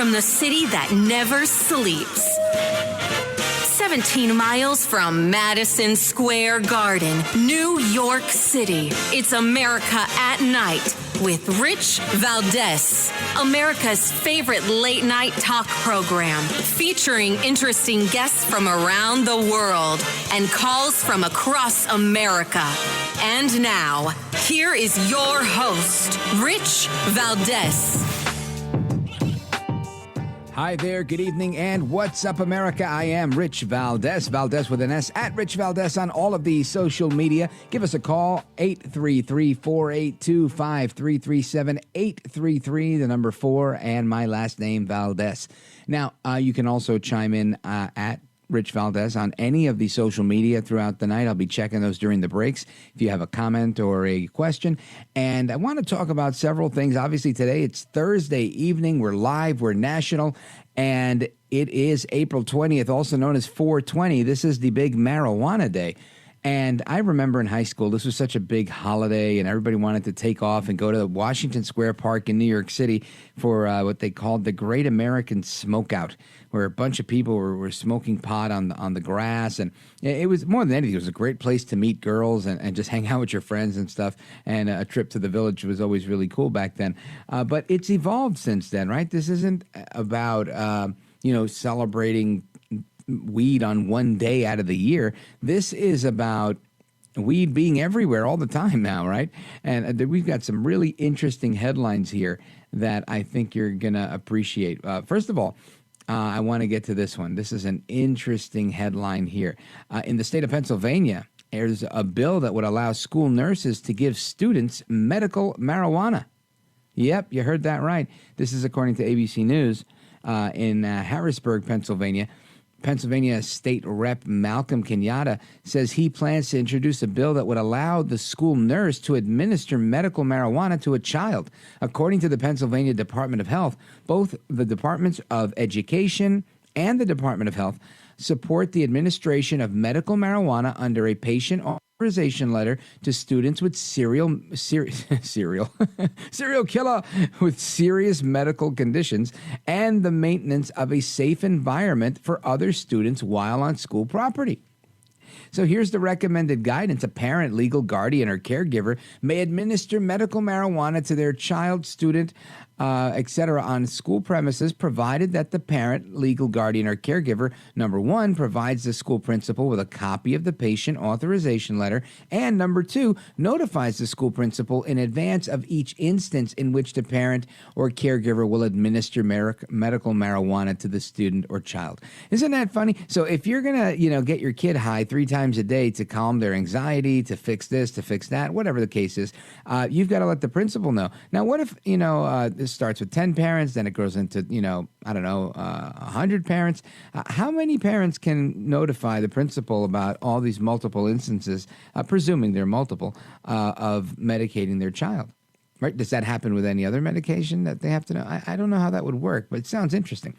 from the city that never sleeps. 17 miles from Madison Square Garden, New York City. It's America at Night with Rich Valdez, America's favorite late-night talk program, featuring interesting guests from around the world and calls from across America. And now, here is your host, Rich Valdez. Hi there, good evening, and what's up, America? I am Rich Valdez, Valdez with an S, at Rich Valdez on all of the social media. Give us a call, 833-482-5337, 833, the number 4, and my last name, Valdez. Now, you can also chime in at Rich Valdez on any of the social media throughout the night. I'll be checking those during the breaks if you have a comment or a question. And I want to talk about several things. Obviously, today it's Thursday evening. We're live. We're national. And it is April 20th, also known as 420. This is the big marijuana day. And I remember in high school, this was such a big holiday, and everybody wanted to take off and go to the Washington Square Park in New York City for what they called the Great American Smokeout, where a bunch of people were smoking pot on the grass. And it was, more than anything, it was a great place to meet girls and just hang out with your friends and stuff. And a trip to the village was always really cool back then. But it's evolved since then, right? This isn't about, celebrating weed on one day out of the year. This is about weed being everywhere all the time now, right? And we've got some really interesting headlines here that I think you're going to appreciate. First of all, I want to get to this one. This is an interesting headline here. In the state of Pennsylvania, there's a bill that would allow school nurses to give students medical marijuana. Yep, you heard that right. This is according to ABC News in Harrisburg, Pennsylvania. Pennsylvania State Rep Malcolm Kenyatta says he plans to introduce a bill that would allow the school nurse to administer medical marijuana to a child. According to the Pennsylvania Department of Health, both the Departments of Education and the Department of Health support the administration of medical marijuana under a patient authorization letter to students with serial killer with serious medical conditions and the maintenance of a safe environment for other students while on school property. So here's the recommended guidance. A parent, legal guardian, or caregiver may administer medical marijuana to their child, student, etc. on school premises, provided that the parent, legal guardian, or caregiver, number one, provides the school principal with a copy of the patient authorization letter, and number two, notifies the school principal in advance of each instance in which the parent or caregiver will administer medical marijuana to the student or child. Isn't that funny? So if you're going to, get your kid high 3 times a day to calm their anxiety, to fix this, to fix that, whatever the case is, you've got to let the principal know. Now, what if, this starts with 10 parents, then it grows into, 100 parents. How many parents can notify the principal about all these multiple instances, presuming they're multiple, of medicating their child? Right? Does that happen with any other medication that they have to know? I don't know how that would work, but it sounds interesting.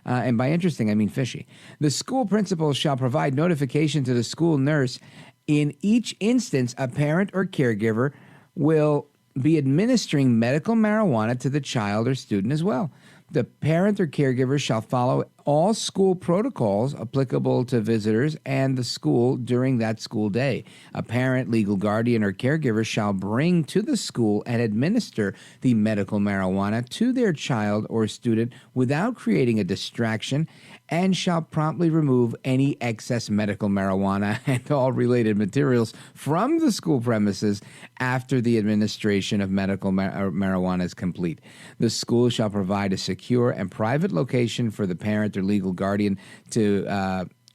And by interesting, I mean fishy. The school principal shall provide notification to the school nurse. In each instance, a parent or caregiver will be administering medical marijuana to the child or student as well. The parent or caregiver shall follow all school protocols applicable to visitors and the school during that school day. A parent, legal guardian, or caregiver shall bring to the school and administer the medical marijuana to their child or student without creating a distraction, and shall promptly remove any excess medical marijuana and all related materials from the school premises after the administration of medical marijuana is complete. The school shall provide a secure and private location for the parent or legal guardian to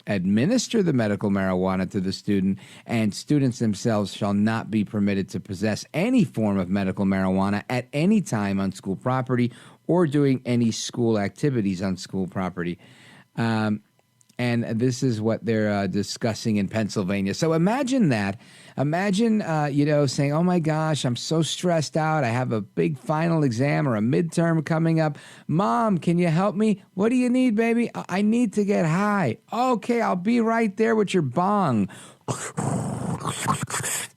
administer the medical marijuana to the student, and students themselves shall not be permitted to possess any form of medical marijuana at any time on school property or doing any school activities on school property. And this is what they're discussing in Pennsylvania. So imagine that. Imagine, saying, oh, my gosh, I'm so stressed out. I have a big final exam or a midterm coming up. Mom, can you help me? What do you need, baby? I need to get high. Okay, I'll be right there with your bong.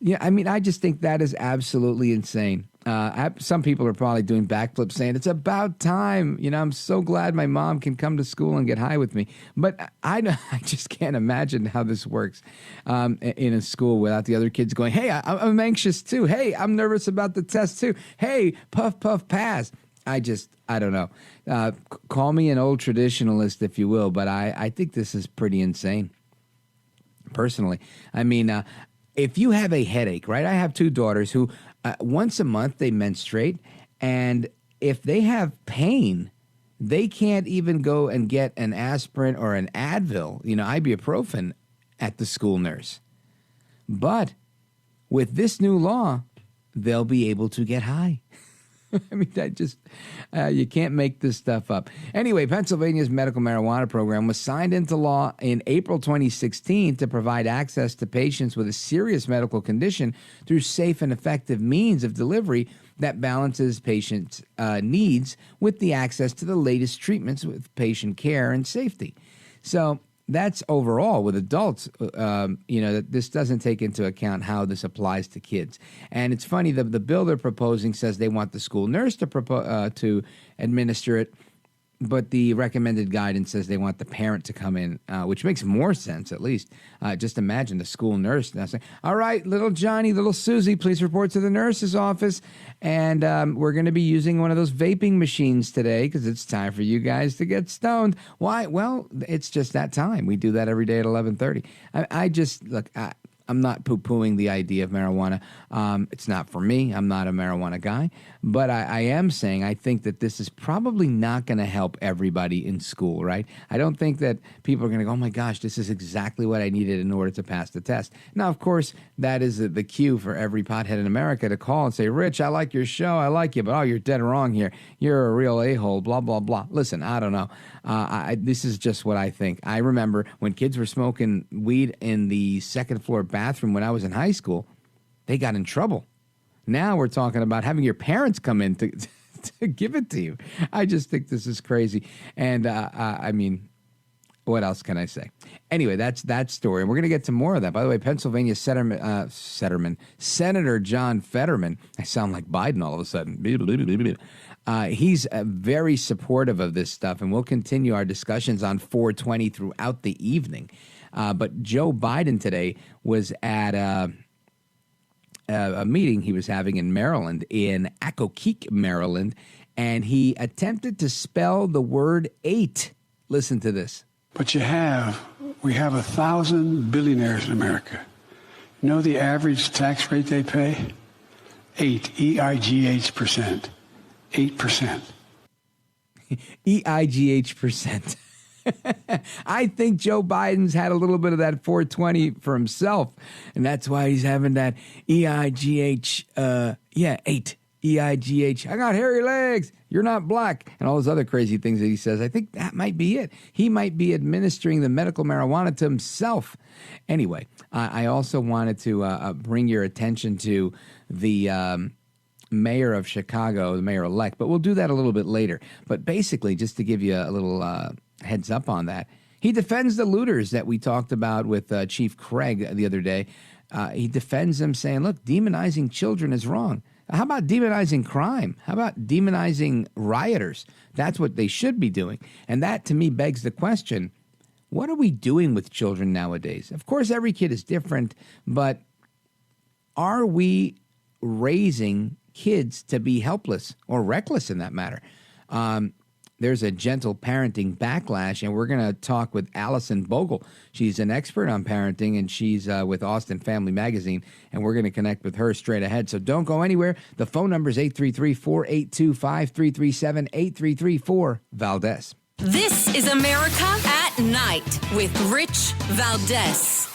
Yeah, I mean, I just think that is absolutely insane. Some people are probably doing backflips saying, it's about time. I'm so glad my mom can come to school and get high with me. But I just can't imagine how this works in a school without the other kids going, hey, I'm anxious too. Hey, I'm nervous about the test too. Hey, puff, puff, pass. I don't know. Call me an old traditionalist, if you will, but I think this is pretty insane, personally. I mean, if you have a headache, right? I have two daughters who once a month they menstruate, and if they have pain, they can't even go and get an aspirin or an Advil, ibuprofen at the school nurse. But with this new law, they'll be able to get high. I mean, you can't make this stuff up. Anyway, Pennsylvania's medical marijuana program was signed into law in April 2016 to provide access to patients with a serious medical condition through safe and effective means of delivery that balances patients' needs with the access to the latest treatments with patient care and safety. So that's overall with adults, that this doesn't take into account how this applies to kids. And it's funny, the bill they're proposing says they want the school nurse to administer it, but the recommended guidance says they want the parent to come in, which makes more sense, at least. Just imagine the school nurse now saying, all right, little Johnny, little Susie, please report to the nurse's office. And we're going to be using one of those vaping machines today because it's time for you guys to get stoned. Why? Well, it's just that time. We do that every day at 11:30. I'm not poo-pooing the idea of marijuana. It's not for me. I'm not a marijuana guy. But I am saying I think that this is probably not going to help everybody in school, right? I don't think that people are going to go, oh, my gosh, this is exactly what I needed in order to pass the test. Now, of course, that is the cue for every pothead in America to call and say, Rich, I like your show. I like you, but, you're dead wrong here. You're a real a-hole, blah, blah, blah. Listen, I don't know. This is just what I think. I remember when kids were smoking weed in the second floor bathroom when I was in high school, they got in trouble. Now we're talking about having your parents come in to give it to you. I just think this is crazy. And I mean, what else can I say? Anyway, that's that story. And we're going to get to more of that. By the way, Pennsylvania Senator John Fetterman, I sound like Biden all of a sudden. He's very supportive of this stuff, and we'll continue our discussions on 420 throughout the evening. But Joe Biden today was at a meeting he was having in Maryland, in Accokeek, Maryland, and he attempted to spell the word 8. Listen to this. But we have 1,000 billionaires in America. You know the average tax rate they pay? 8, E-I-G-H%. 8%. E-I-G-H%. I think Joe Biden's had a little bit of that 420 for himself, and that's why he's having that E-I-G-H, 8, E-I-G-H. I got hairy legs. You're not black. And all those other crazy things that he says. I think that might be it. He might be administering the medical marijuana to himself. Anyway, I also wanted to bring your attention to the mayor of Chicago, the mayor-elect, but we'll do that a little bit later. But basically, just to give you a little heads up on that, he defends the looters that we talked about with Chief Craig the other day. He defends them, saying, look, demonizing children is wrong. How about demonizing crime? How about demonizing rioters? That's what they should be doing. And that, to me, begs the question, what are we doing with children nowadays? Of course, every kid is different, but are we raising kids to be helpless or reckless in that matter? There's a gentle parenting backlash, and we're going to talk with Alison Bogle. She's an expert on parenting, and she's with Austin Family Magazine, and we're going to connect with her straight ahead. So don't go anywhere. The phone number is 833-482-5337, 833-4-VALDEZ. This is America at Night with Rich Valdez.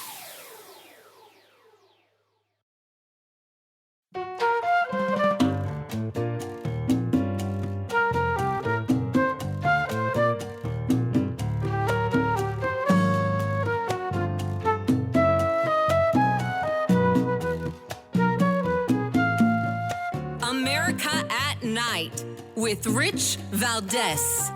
America at Night with Rich Valdez.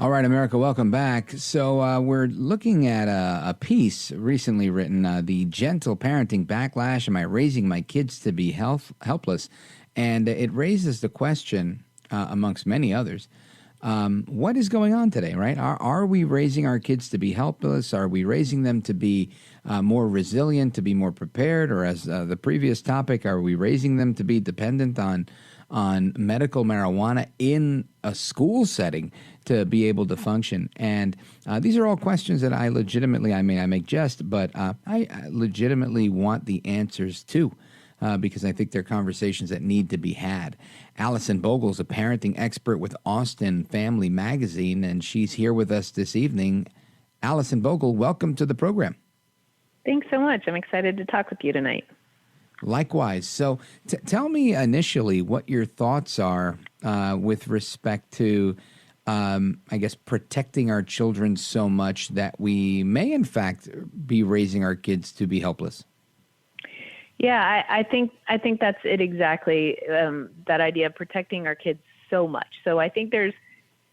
All right, America, welcome back. So we're looking at a piece recently written, The Gentle Parenting Backlash, Am I Raising My Kids to Be Helpless? And it raises the question, amongst many others, what is going on today, right? Are we raising our kids to be helpless? Are we raising them to be more resilient, to be more prepared? Or as the previous topic, are we raising them to be dependent on medical marijuana in a school setting to be able to function? And these are all questions that I make jest, but I legitimately want the answers too, because I think they're conversations that need to be had. Alison Bogle is a parenting expert with Austin Family Magazine, and she's here with us this evening. Alison Bogle, welcome to the program. Thanks so much. I'm excited to talk with you tonight. Likewise. So tell me initially what your thoughts are with respect to, I guess, protecting our children so much that we may, in fact, be raising our kids to be helpless. Yeah, I think that's it exactly, that idea of protecting our kids so much. So I think there's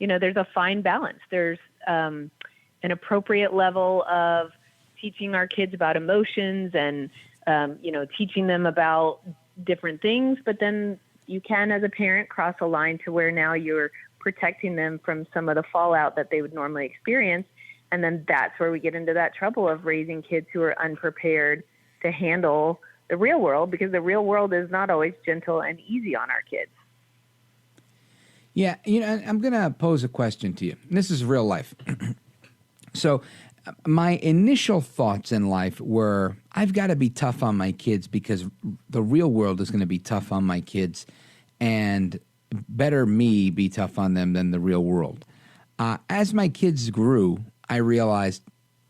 a fine balance. There's an appropriate level of teaching our kids about emotions and teaching them about different things, but then you can, as a parent, cross a line to where now you're protecting them from some of the fallout that they would normally experience. And then that's where we get into that trouble of raising kids who are unprepared to handle the real world, because the real world is not always gentle and easy on our kids. Yeah, I'm going to pose a question to you. This is real life. So my initial thoughts in life were, I've got to be tough on my kids because the real world is going to be tough on my kids, and better me be tough on them than the real world. As my kids grew, I realized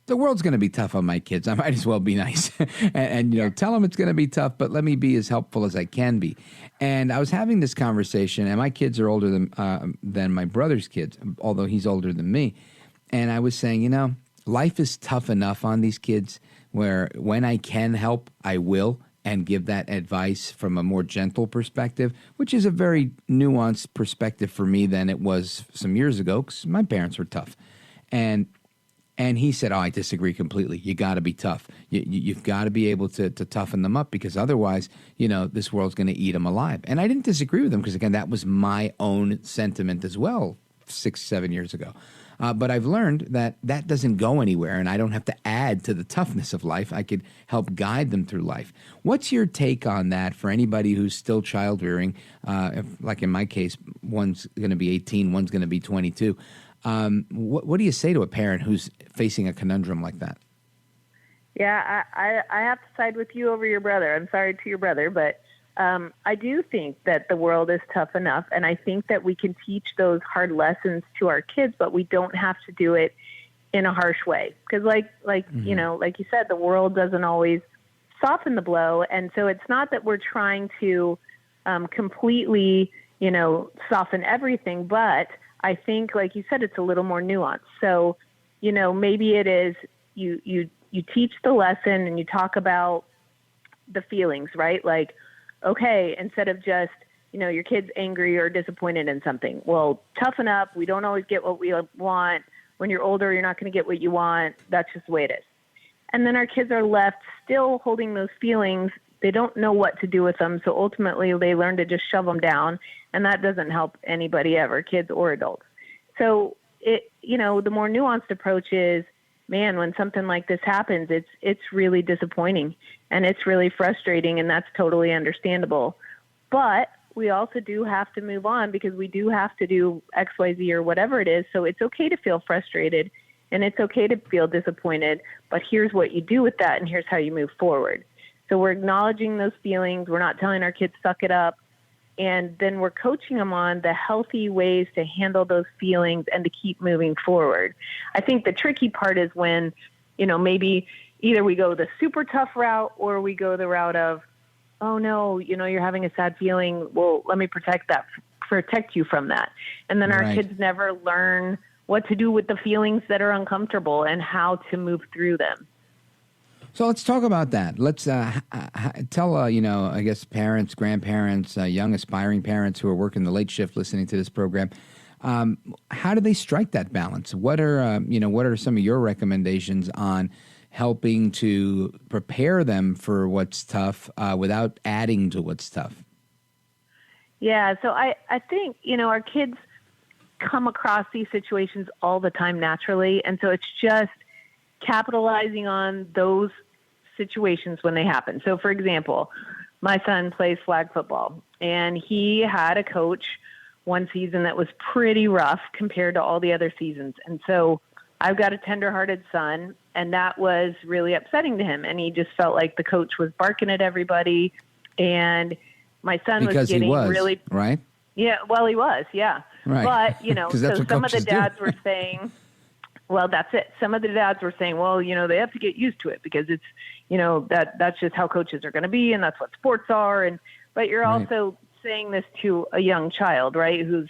the world's going to be tough on my kids. I might as well be nice and tell them it's going to be tough, but let me be as helpful as I can be. And I was having this conversation, and my kids are older than my brother's kids, although he's older than me. And I was saying, life is tough enough on these kids where when I can help, I will, and give that advice from a more gentle perspective, which is a very nuanced perspective for me than it was some years ago, because my parents were tough. And he said, I disagree completely. You got to be tough. You've got to be able to toughen them up, because otherwise, this world's going to eat them alive. And I didn't disagree with him because, again, that was my own sentiment as well 6-7 years ago. But I've learned that doesn't go anywhere, and I don't have to add to the toughness of life. I could help guide them through life. What's your take on that for anybody who's still child-rearing? Like in my case, one's going to be 18, one's going to be 22. What do you say to a parent who's facing a conundrum like that? Yeah, I have to side with you over your brother. I'm sorry to your brother, but I do think that the world is tough enough, and I think that we can teach those hard lessons to our kids, but we don't have to do it in a harsh way. Because like you said, the world doesn't always soften the blow, and so it's not that we're trying to completely, soften everything, but I think, like you said, it's a little more nuanced. So, maybe it is you teach the lesson and you talk about the feelings, right? Like, okay, instead of just, your kid's angry or disappointed in something. Well, toughen up. We don't always get what we want. When you're older, you're not going to get what you want. That's just the way it is. And then our kids are left still holding those feelings. They don't know what to do with them. So ultimately, they learn to just shove them down. And that doesn't help anybody ever, kids or adults. So, the more nuanced approach is, man, when something like this happens, it's really disappointing and it's really frustrating, and that's totally understandable. But we also do have to move on because we do have to do X, Y, Z or whatever it is. So it's okay to feel frustrated and it's okay to feel disappointed, but here's what you do with that and here's how you move forward. So we're acknowledging those feelings. We're not telling our kids suck it up. And then we're coaching them on the healthy ways to handle those feelings and to keep moving forward. I think the tricky part is when, maybe either we go the super tough route or we go the route of, oh no, you're having a sad feeling. Well, let me protect you from that. And then our kids never learn what to do with the feelings that are uncomfortable and how to move through them. So let's talk about that. Let's tell, I guess parents, grandparents, young aspiring parents who are working the late shift listening to this program, How do they strike that balance? What are some of your recommendations on helping to prepare them for what's tough without adding to what's tough? Yeah, so I think, our kids come across these situations all the time naturally, and so it's just capitalizing on those situations when they happen. So, for example, my son plays flag football, and he had a coach one season that was pretty rough compared to all the other seasons. And so I've got a tender-hearted son, and that was really upsetting to him. And he just felt like the coach was barking at everybody, and my son was getting really right. Yeah, well, he was, yeah. Right. But so some of the dads were saying, well, that's it. Some of the dads were saying, well, they have to get used to it because it's, that's just how coaches are going to be, and that's what sports are. But you're also saying this to a young child, right, who's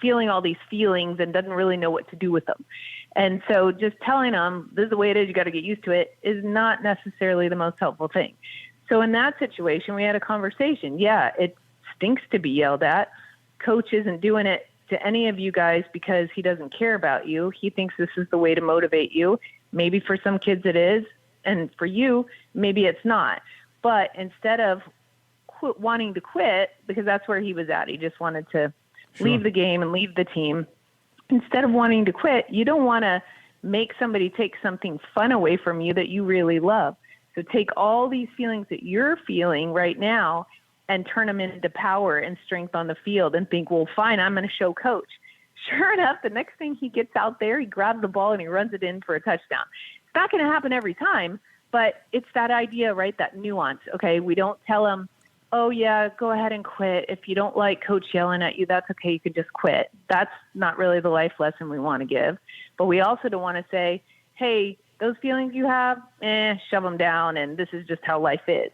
feeling all these feelings and doesn't really know what to do with them. And so just telling them, this is the way it is, you got to get used to it, is not necessarily the most helpful thing. So in that situation, we had a conversation. Yeah, it stinks to be yelled at. Coach isn't doing it to any of you guys because he doesn't care about you. He thinks this is the way to motivate you. Maybe for some kids it is, and for you, maybe it's not. But instead of wanting to quit, because that's where he was at, he just wanted to leave the game and leave the team. Instead of wanting to quit, you don't want to make somebody take something fun away from you that you really love. So take all these feelings that you're feeling right now and turn them into power and strength on the field and think, well, fine, I'm going to show coach. Sure enough, the next thing he gets out there, he grabs the ball and he runs it in for a touchdown. It's not going to happen every time, but it's that idea, right, that nuance. Okay, we don't tell him, oh, yeah, go ahead and quit. If you don't like coach yelling at you, that's okay. You could just quit. That's not really the life lesson we want to give. But we also don't want to say, hey, those feelings you have, shove them down, and this is just how life is.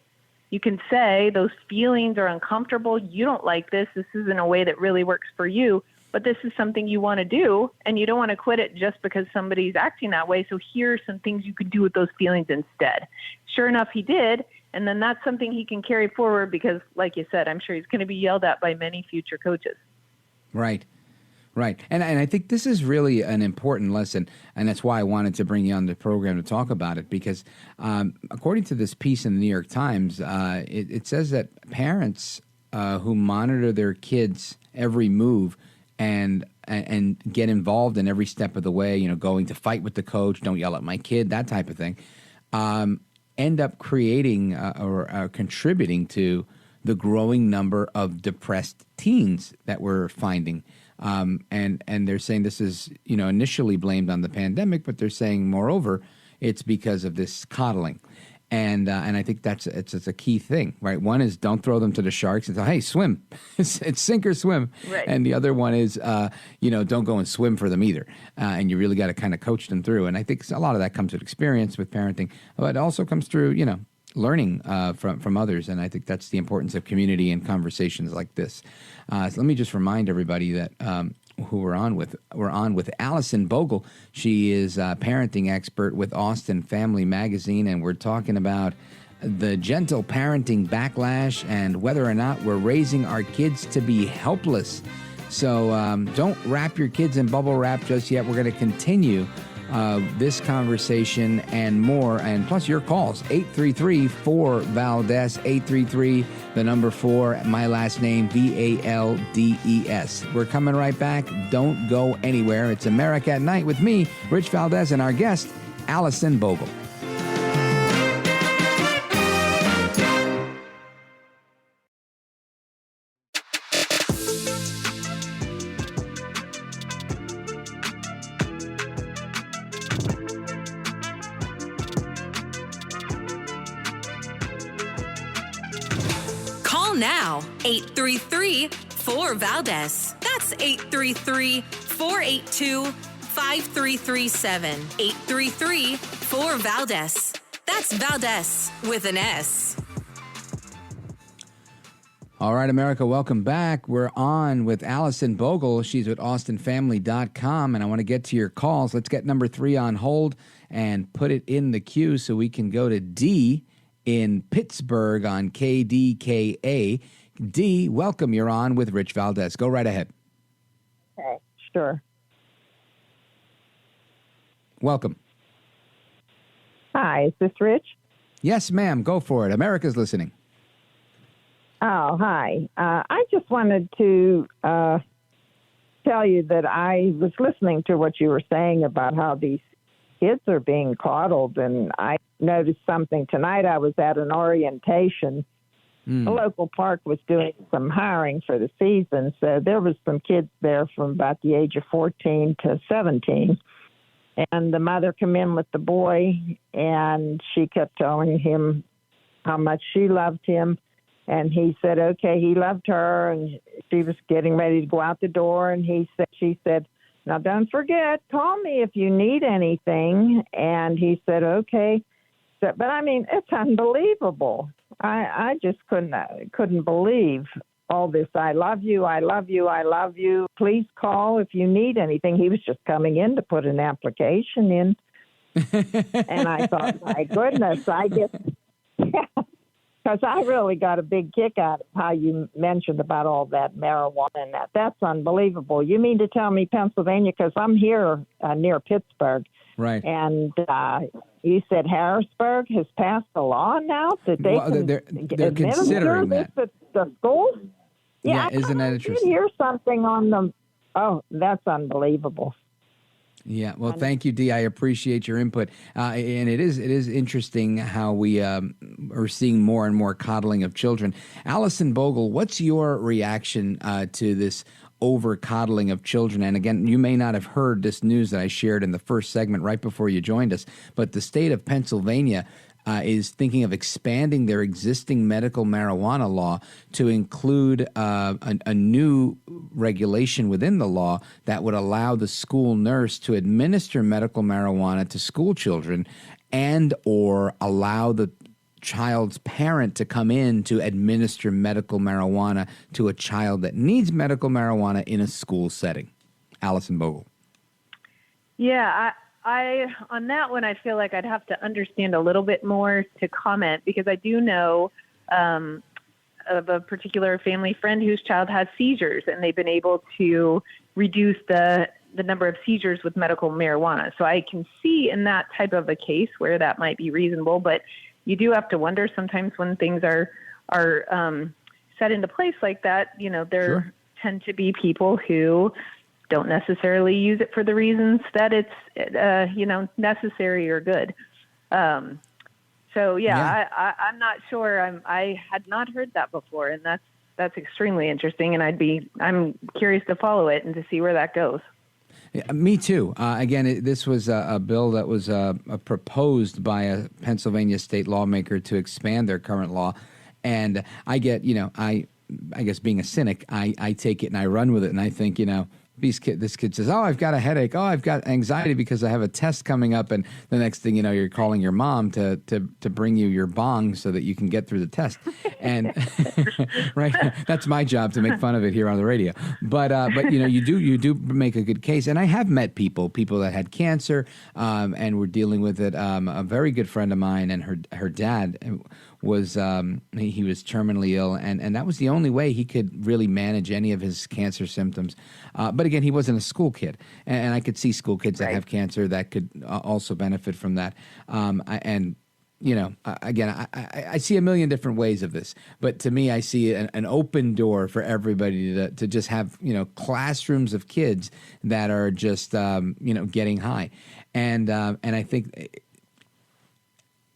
You can say those feelings are uncomfortable. You don't like this. This isn't a way that really works for you, but this is something you want to do, and you don't want to quit it just because somebody's acting that way. So here are some things you could do with those feelings instead. Sure enough, he did, and then that's something he can carry forward because, like you said, I'm sure he's going to be yelled at by many future coaches. Right. Right. And I think this is really an important lesson, and that's why I wanted to bring you on the program to talk about it, because according to this piece in the New York Times, it says that parents who monitor their kids' every move and get involved in every step of the way, going to fight with the coach, don't yell at my kid, that type of thing, end up creating or contributing to the growing number of depressed teens that we're finding. And they're saying this is, initially blamed on the pandemic, but they're saying, moreover, it's because of this coddling. And I think it's a key thing, right? One is don't throw them to the sharks and say, hey, swim. It's sink or swim. Right. And the other one is, don't go and swim for them either. And you really got to kind of coach them through. And I think a lot of that comes with experience with parenting, but it also comes through, learning from others. And I think that's the importance of community and conversations like this. So let me just remind everybody that who we're on with. We're on with Alison Bogle. She is a parenting expert with Austin Family Magazine, and we're talking about the gentle parenting backlash and whether or not we're raising our kids to be helpless. So don't wrap your kids in bubble wrap just yet. We're going to continue this conversation and more, and plus your calls, 833-4-VALDES, 833, the number 4, my last name, VALDES. We're coming right back. Don't go anywhere. It's America at Night with me, Rich Valdez, and our guest, Alison Bogle. Now, 833-4-VALDES. That's 833-482-5337. 833-4-VALDES. That's Valdez with an S. All right, America, welcome back. We're on with Alison Bogle. She's with AustinFamily.com, and I want to get to your calls. Let's get number 3 on hold and put it in the queue so we can go to D in Pittsburgh on KDKA. D, welcome. You're on with Rich Valdez. Go right ahead. Okay. Sure. Welcome. Hi, is this Rich? Yes, ma'am. Go for it. America's listening. Oh, hi. I just wanted to tell you that I was listening to what you were saying about how these kids are being coddled, and I noticed something tonight. I was at an orientation. The local park was doing some hiring for the season, so there was some kids there from about the age of 14 to 17. And the mother came in with the boy, and she kept telling him how much she loved him. And he said, okay, he loved her, and she was getting ready to go out the door, and she said, now don't forget, call me if you need anything. And he said, okay. So, but I mean, it's unbelievable. I just couldn't believe all this. I love you. I love you. I love you. Please call if you need anything. He was just coming in to put an application in. And I thought, my goodness, I guess, because I really got a big kick out of how you mentioned about all that marijuana and that. That's unbelievable. You mean to tell me Pennsylvania, because I'm here near Pittsburgh. Right. And you said Harrisburg has passed a law now that they they're considering this that at the schools? Yeah, isn't that I interesting? did hear something on them. Oh, that's unbelievable. Yeah, well, thank you, Dee. I appreciate your input. And it is interesting how we are seeing more and more coddling of children. Alison Bogle, what's your reaction to this over-coddling of children? And again, you may not have heard this news that I shared in the first segment right before you joined us, but the state of Pennsylvania is thinking of expanding their existing medical marijuana law to include a new regulation within the law that would allow the school nurse to administer medical marijuana to school children and or allow the child's parent to come in to administer medical marijuana to a child that needs medical marijuana in a school setting. Alison Bogle. Yeah, I on that one, I feel like I'd have to understand a little bit more to comment, because I do know of a particular family friend whose child has seizures, and they've been able to reduce the number of seizures with medical marijuana. So I can see in that type of a case where that might be reasonable, but you do have to wonder sometimes when things are set into place like that. You know, there tend to be people who don't necessarily use it for the reasons that it's, necessary or good. I'm not sure. I had not heard that before, and that's extremely interesting. And I'm curious to follow it and to see where that goes. Yeah, me too. Again, this was a bill that was proposed by a Pennsylvania state lawmaker to expand their current law. And I get, I guess being a cynic, I take it and I run with it. And I think, this kid says, oh, I've got a headache. Oh, I've got anxiety because I have a test coming up. And the next thing you know, you're calling your mom to bring you your bong so that you can get through the test. And right, that's my job, to make fun of it here on the radio. But you do make a good case. And I have met people that had cancer and were dealing with it. A very good friend of mine and her dad was he was terminally ill, and that was the only way he could really manage any of his cancer symptoms. But again, he wasn't a school kid, and I could see school kids that have cancer that could also benefit from that. I see a million different ways of this, but to me, I see an open door for everybody to just have classrooms of kids that are just getting high, and I think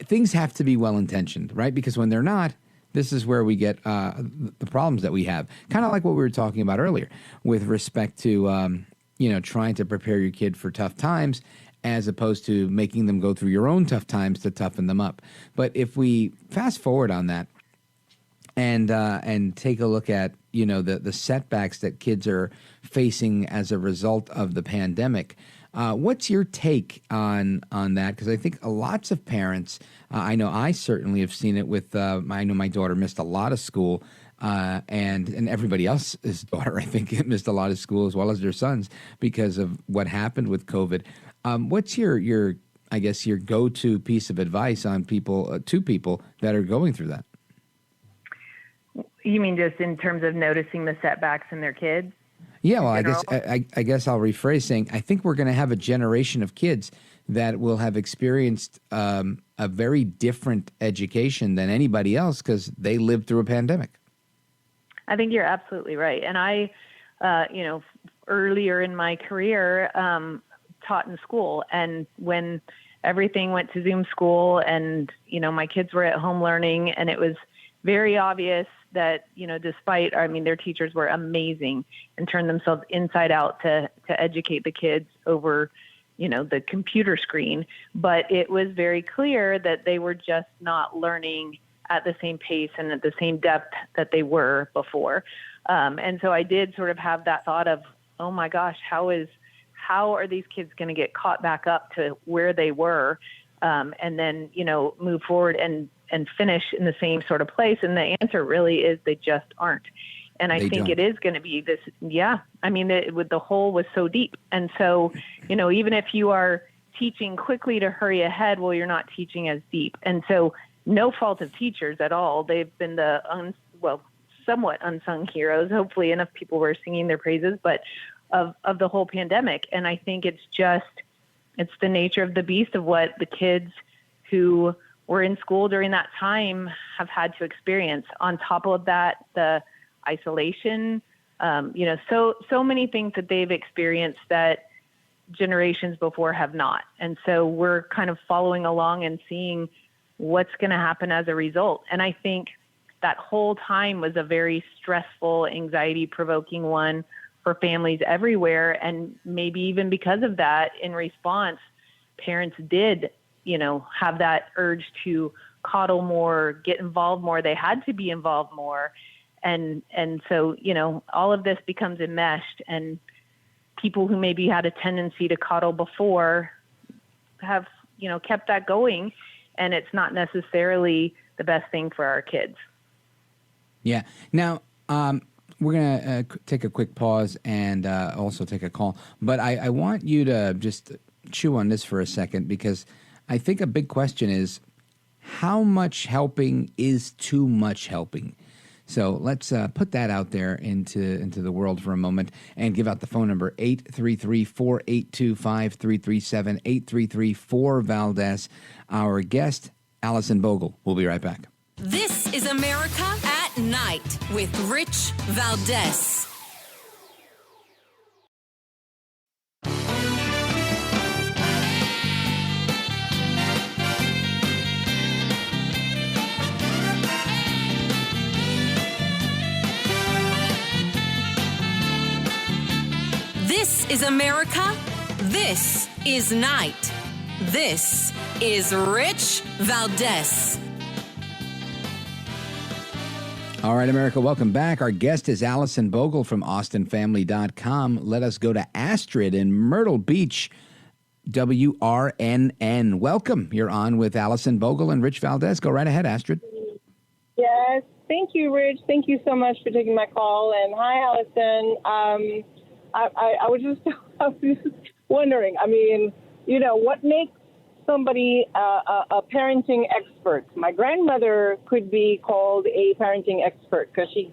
things have to be well-intentioned, right? Because when they're not, this is where we get the problems that we have. Kind of like what we were talking about earlier with respect to, trying to prepare your kid for tough times as opposed to making them go through your own tough times to toughen them up. But if we fast forward on that and take a look at, the setbacks that kids are facing as a result of the pandemic, what's your take on that? Because I think lots of parents, I know I certainly have seen it with, I know my daughter missed a lot of school, and everybody else's daughter, I think, missed a lot of school as well as their sons because of what happened with COVID. What's your go-to piece of advice on to people that are going through that? You mean just in terms of noticing the setbacks in their kids? Yeah, well, I general. guess I guess I'll rephrase saying I think we're going to have a generation of kids that will have experienced a very different education than anybody else because they lived through a pandemic. I think you're absolutely right. And I, earlier in my career, taught in school. And when everything went to Zoom school and, my kids were at home learning, and it was very obvious that, despite, their teachers were amazing and turned themselves inside out to educate the kids over, the computer screen. But it was very clear that they were just not learning at the same pace and at the same depth that they were before. And so I did sort of have that thought of, oh my gosh, how are these kids going to get caught back up to where they were, and then, move forward and finish in the same sort of place? And the answer really is they just aren't. And I think it is going to be this. Yeah. The hole was so deep. And so, even if you are teaching quickly to hurry ahead, well, you're not teaching as deep. And so no fault of teachers at all. They've been the somewhat unsung heroes. Hopefully enough people were singing their praises, but of the whole pandemic. And I think it's the nature of the beast of what the kids who were in school during that time have had to experience. On top of that, the isolation, so many things that they've experienced that generations before have not. And so we're kind of following along and seeing what's going to happen as a result. And I think that whole time was a very stressful, anxiety-provoking one for families everywhere. And maybe even because of that, in response, parents did, have that urge to coddle more, get involved more. They had to be involved more. And so, all of this becomes enmeshed, and people who maybe had a tendency to coddle before have, kept that going. And it's not necessarily the best thing for our kids. Yeah. Now, we're going to take a quick pause and also take a call. But I want you to just chew on this for a second, because I think a big question is, how much helping is too much helping? So let's put that out there into the world for a moment and give out the phone number, 833-482-5337, 833-4-VALDEZ. Our guest, Alison Bogle. We'll be right back. This is America at Night with Rich Valdez. This is America. This is Night. This is Rich Valdez. All right, America, welcome back. Our guest is Alison Bogle from AustinFamily.com. Let us go to Astrid in Myrtle Beach, WRNN. Welcome. You're on with Alison Bogle and Rich Valdez. Go right ahead, Astrid. Yes, thank you, Rich. Thank you so much for taking my call. And hi, Alison. I was just wondering, what makes somebody a parenting expert? My grandmother could be called a parenting expert because she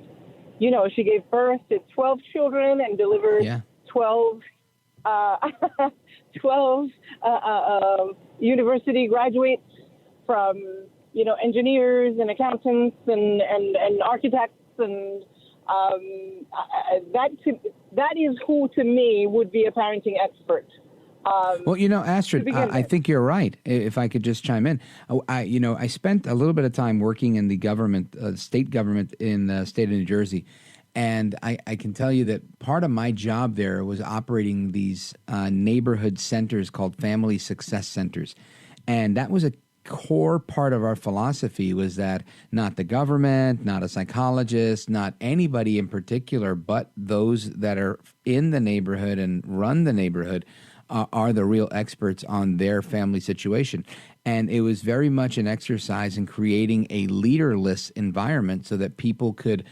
gave birth to 12 children and delivered 12 university graduates from, engineers and accountants and architects, and that is who, to me, would be a parenting expert. Well, Astrid, I think you're right. If I could just chime in, I spent a little bit of time working in the government, state government in the state of New Jersey, and I can tell you that part of my job there was operating these neighborhood centers called family success centers, and that was a core part of our philosophy, was that not the government, not a psychologist, not anybody in particular, but those that are in the neighborhood and run the neighborhood are the real experts on their family situation. And it was very much an exercise in creating a leaderless environment so that people could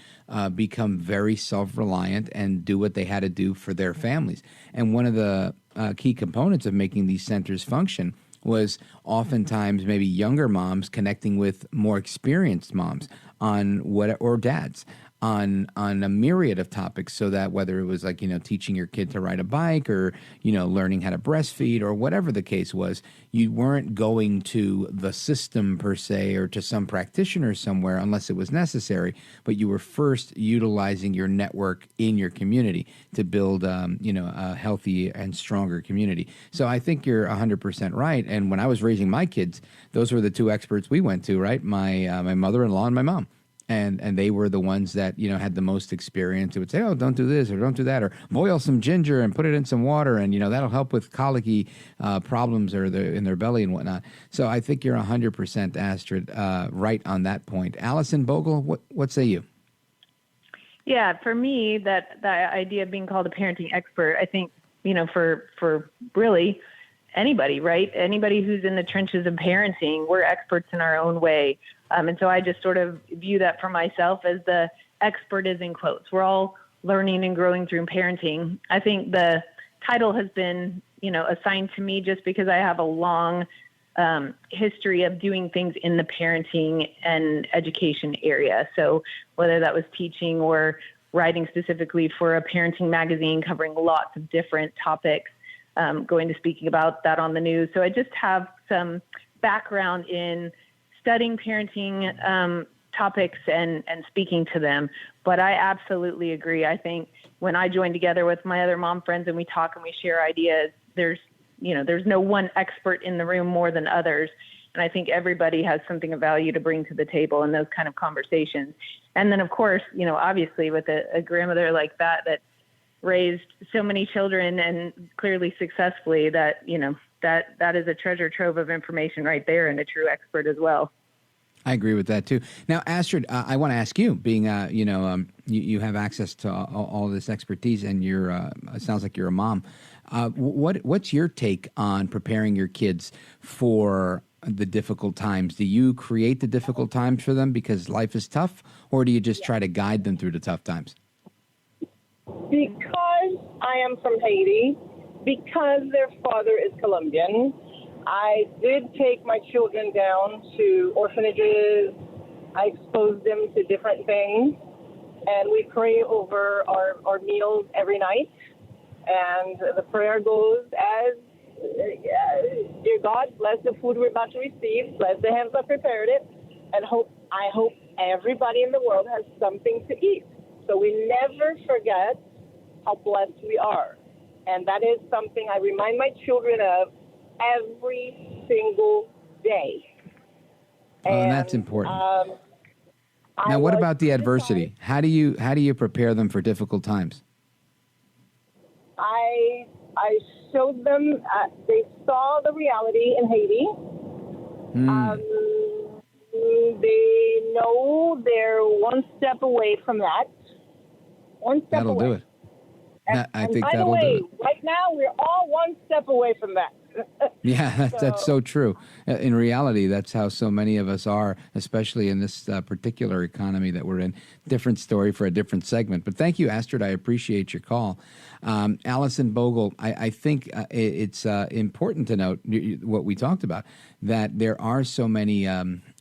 become very self-reliant and do what they had to do for their families. And one of the key components of making these centers function was oftentimes maybe younger moms connecting with more experienced moms or dads on a myriad of topics, so that whether it was like, teaching your kid to ride a bike, or, learning how to breastfeed, or whatever the case was, you weren't going to the system per se, or to some practitioner somewhere unless it was necessary, but you were first utilizing your network in your community to build, a healthy and stronger community. So I think you're 100% right. And when I was raising my kids, those were the two experts we went to, right? My mother-in-law and my mom. And they were the ones that, had the most experience. It would say, oh, don't do this or don't do that, or boil some ginger and put it in some water, and, that'll help with colicky problems or in their belly and whatnot. So I think you're 100%, Astrid, right on that point. Alison, Bogle, what say you? Yeah, for me, that idea of being called a parenting expert, I think, for really anybody, right? Anybody who's in the trenches of parenting, we're experts in our own way. And so I just sort of view that for myself as the expert is in quotes. We're all learning and growing through parenting. I think the title has been, assigned to me just because I have a long history of doing things in the parenting and education area. So whether that was teaching or writing specifically for a parenting magazine covering lots of different topics, going to speaking about that on the news. So I just have some background in studying parenting topics and speaking to them. But I absolutely agree. I think when I join together with my other mom friends and we talk and we share ideas, there's no one expert in the room more than others. And I think everybody has something of value to bring to the table in those kind of conversations. And then, of course, obviously with a grandmother like that raised so many children and clearly successfully, that is a treasure trove of information right there, and a true expert as well. I agree with that too. Now, Astrid, I want to ask you, being you have access to all this expertise, and it sounds like you're a mom. What's your take on preparing your kids for the difficult times? Do you create the difficult times for them because life is tough, or do you just try to guide them through the tough times? Because I am from Haiti, because their father is Colombian, I did take my children down to orphanages. I exposed them to different things, and we pray over our meals every night. And the prayer goes as, dear God, bless the food we're about to receive, bless the hands that prepared it, and I hope everybody in the world has something to eat. So we never forget how blessed we are. And that is something I remind my children of every single day. And that's important. Now, what about the adversity? How do you prepare them for difficult times? I showed them, they saw the reality in Haiti. They know they're one step away from that. One step That'll away. do it. I think by that'll the way, do it. right now we're all one step away from that. Yeah, that's so true. In reality, that's how so many of us are, especially in this particular economy that we're in. Different story for a different segment. But thank you, Astrid. I appreciate your call. Alison, Bogle, I think it's important to note what we talked about, that there are so many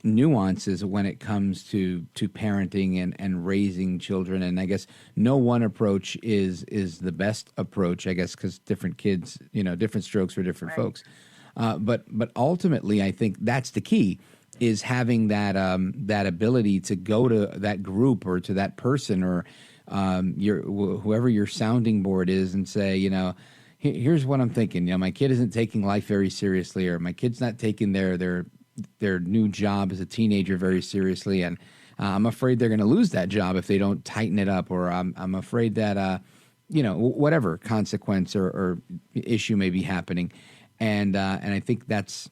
nuances when it comes to parenting and raising children. And I guess no one approach is the best approach, I guess, because different kids, different strokes for different folks. But ultimately, I think that's the key, is having that ability to go to that group or to that person or whoever your sounding board is and say, here's what I'm thinking. My kid isn't taking life very seriously, or my kid's not taking their new job as a teenager very seriously, and I'm afraid they're going to lose that job if they don't tighten it up, or I'm afraid that whatever consequence or issue may be happening, and I think that's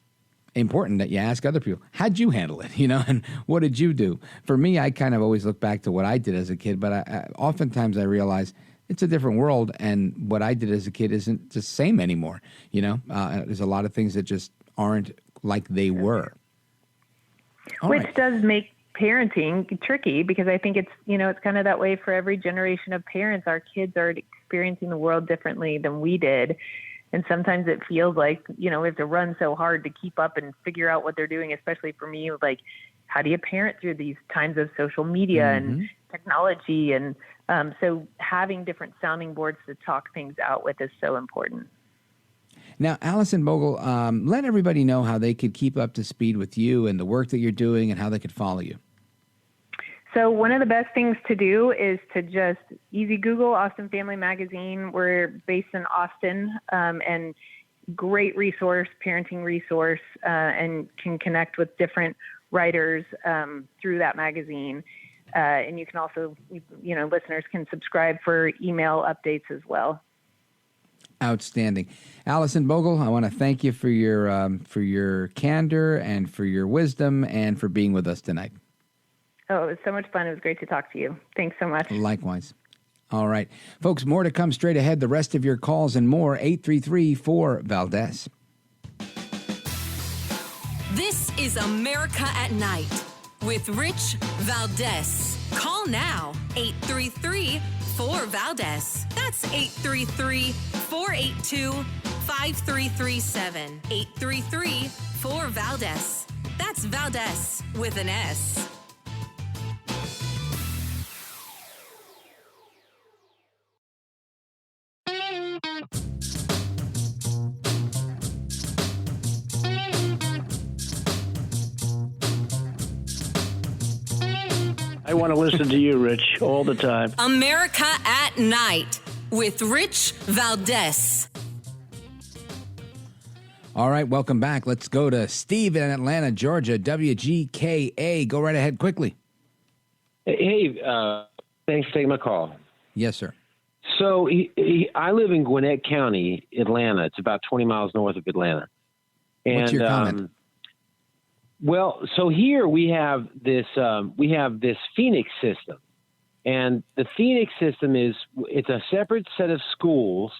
important that you ask other people, how'd you handle it, and what did you do? For me, I kind of always look back to what I did as a kid, but oftentimes I realize it's a different world, and what I did as a kid isn't the same anymore. There's a lot of things that just aren't like they were. Which does make parenting tricky, because I think it's, it's kind of that way for every generation of parents. Our kids are experiencing the world differently than we did. And sometimes it feels like, we have to run so hard to keep up and figure out what they're doing, especially for me, with like how do you parent through these times of social media and technology? And so having different sounding boards to talk things out with is so important. Now, Alison Bogle, let everybody know how they could keep up to speed with you and the work that you're doing and how they could follow you. So one of the best things to do is to just easy Google Austin Family Magazine. We're based in Austin, and great resource, parenting resource, and can connect with different writers through that magazine. And you can also, listeners can subscribe for email updates as well. Outstanding. Alison Bogle, I want to thank you for your candor and for your wisdom and for being with us tonight. Oh, it was so much fun. It was great to talk to you. Thanks so much. Likewise. All right. Folks, more to come straight ahead. The rest of your calls and more, 833-4-VALDEZ. This is America at Night with Rich Valdez. Call now, 833-4-VALDEZ. That's 833-482-5337. 833-4-VALDEZ. That's Valdez with an S. I want to listen to you, Rich, all the time. America at Night with Rich Valdez. All right, welcome back. Let's go to Steve in Atlanta, Georgia, WGKA. Go right ahead quickly. Hey, thanks for taking my call. Yes, sir. So I live in Gwinnett County, Atlanta. It's about 20 miles north of Atlanta. And, what's your comment? Well, so here we have this Phoenix system, and the Phoenix system it's a separate set of schools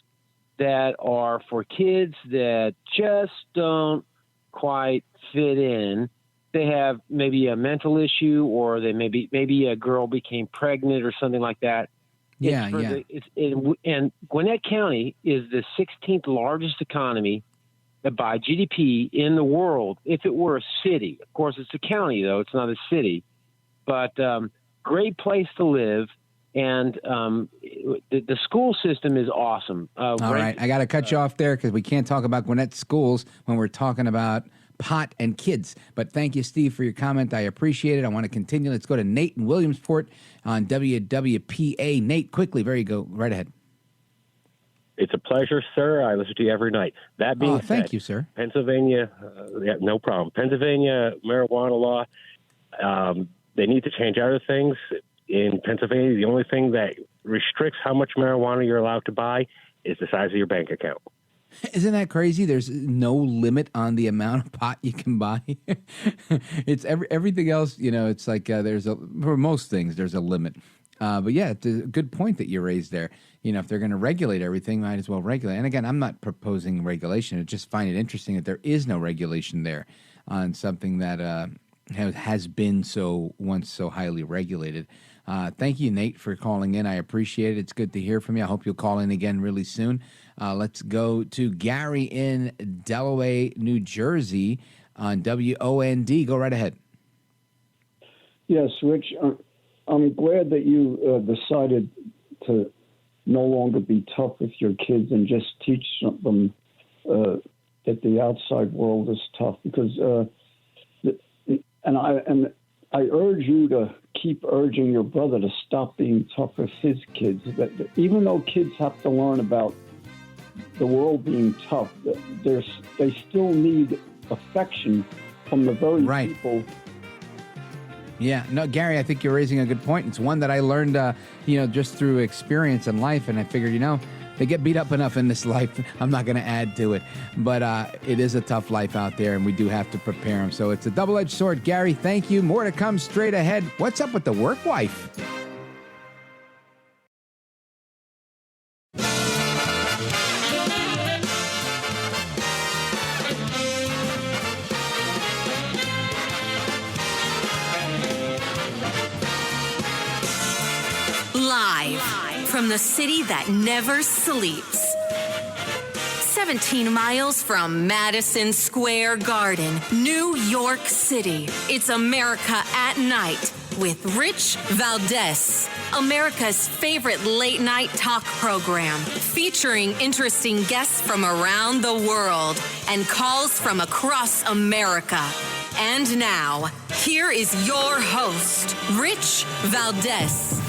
that are for kids that just don't quite fit in. They have maybe a mental issue, or they maybe a girl became pregnant or something like that. And Gwinnett County is the 16th largest economy by GDP in the world. If it were a city, of course, it's a county though; it's not a city. But great place to live, and the school system is awesome. All right, I got to cut you off there because we can't talk about Gwinnett schools when we're talking about pot and kids. But thank you, Steve, for your comment. I appreciate it. I want to continue. Let's go to Nate in Williamsport on WWPA. Nate, quickly, go right ahead. It's a pleasure, sir. I listen to you every night. That being said, thank you, sir. Pennsylvania, no problem. Pennsylvania marijuana law, they need to change other things. In Pennsylvania, the only thing that restricts how much marijuana you're allowed to buy is the size of your bank account. Isn't that crazy? There's no limit on the amount of pot you can buy. It's everything else, it's like for most things, there's a limit. But yeah, it's a good point that you raised there. If they're going to regulate everything, might as well regulate. And again, I'm not proposing regulation. I just find it interesting that there is no regulation there on something that has been once so highly regulated. Thank you, Nate, for calling in. I appreciate it. It's good to hear from you. I hope you'll call in again really soon. Let's go to Gary in Delaware, New Jersey on WOND. Go right ahead. Yes, Rich, I'm glad that you decided to no longer be tough with your kids and just teach them that the outside world is tough. Because, I urge you to keep urging your brother to stop being tough with his kids. That even though kids have to learn about the world being tough, they still need affection from the very people. Yeah, no, Gary, I think you're raising a good point. It's one that I learned, just through experience in life, and I figured, they get beat up enough in this life. I'm not going to add to it, but it is a tough life out there, and we do have to prepare them. So it's a double-edged sword. Gary, thank you. More to come straight ahead. What's up with the work wife? Live from the city that never sleeps. 17 miles from Madison Square Garden, New York City. It's America at Night with Rich Valdez, America's favorite late night talk program, featuring interesting guests from around the world and calls from across America. And now, here is your host, Rich Valdez.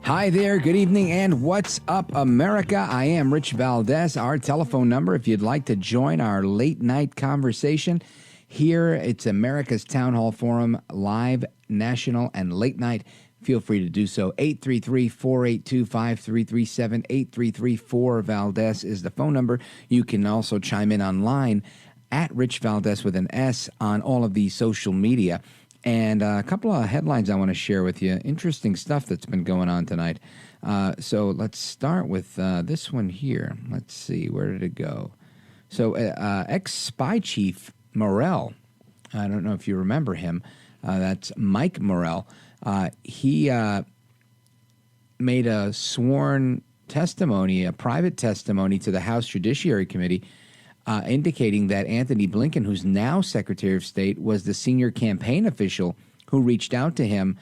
Hi there, good evening, and what's up, America? I am Rich Valdez. Our telephone number, if you'd like to join our late night conversation, here it's America's Town Hall Forum, live, national, and late night. Feel free to do so. 833-482-5337, 833-4-VALDEZ is the phone number. You can also chime in online at Rich Valdez with an S on all of the social media. And a couple of headlines I want to share with you. Interesting stuff that's been going on tonight. So let's start with this one here. Let's see, where did it go? So ex-spy chief Morell, I don't know if you remember him. That's Mike Morell. He made a sworn testimony, a private testimony to the House Judiciary Committee, indicating that Anthony Blinken, who's now Secretary of State, was the senior campaign official who reached out to him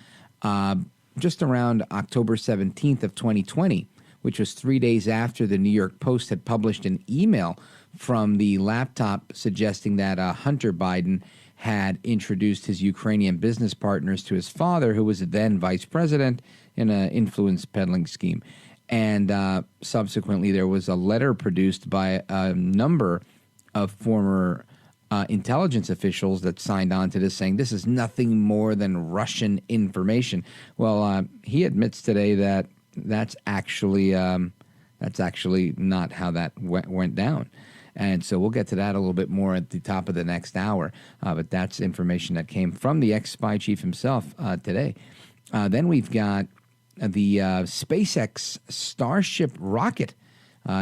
just around October 17th of 2020, which was 3 days after the New York Post had published an email from the laptop suggesting that Hunter Biden had introduced his Ukrainian business partners to his father, who was then vice president, in an influence peddling scheme. And subsequently, there was a letter produced by a number of former intelligence officials that signed on to this, saying this is nothing more than Russian information. Well, he admits today that that's actually not how that went down. And so we'll get to that a little bit more at the top of the next hour. But that's information that came from the ex-spy chief himself today. Then we've got the SpaceX Starship rocket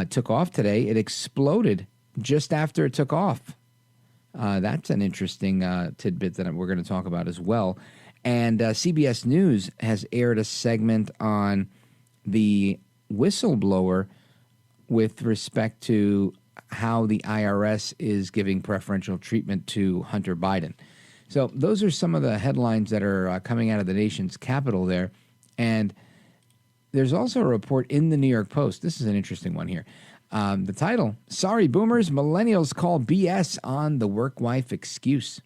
took off today. It exploded just after it took off. That's an interesting tidbit that we're going to talk about as well. And CBS News has aired a segment on the whistleblower with respect to how the IRS is giving preferential treatment to Hunter Biden. So those are some of the headlines that are coming out of the nation's capital there. And there's also a report in the New York Post. This is an interesting one here. The title, Sorry Boomers, Millennials Call BS on the Work-Wife Excuse.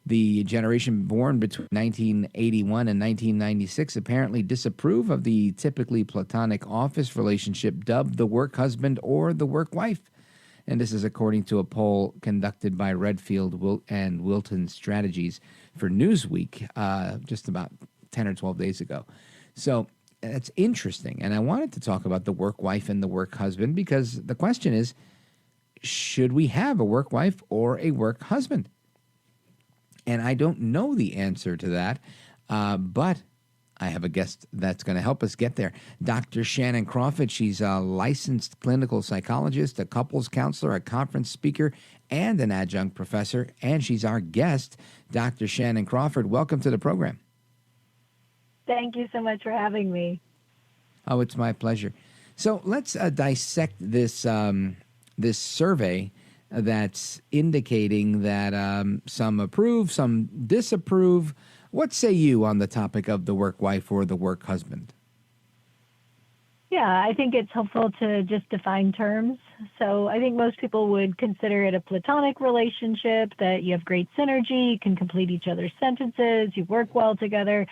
The generation born between 1981 and 1996 apparently disapprove of the typically platonic office relationship dubbed the work husband or the work wife. And this is according to a poll conducted by Redfield and Wilton Strategies for Newsweek just about 10 or 12 days ago. So that's interesting. And I wanted to talk about the work wife and the work husband because the question is, should we have a work wife or a work husband? And I don't know the answer to that, but I have a guest that's going to help us get there. Dr. Shannan Crawford, she's a licensed clinical psychologist, a couples counselor, a conference speaker, and an adjunct professor. And she's our guest. Dr. Shannan Crawford, welcome to the program. Thank you so much for having me. Oh, it's my pleasure. So let's dissect this this survey that's indicating that some approve, some disapprove. What say you on the topic of the work wife or the work husband? Yeah, I think it's helpful to just define terms. So I think most people would consider it a platonic relationship, that you have great synergy, you can complete each other's sentences, you work well together.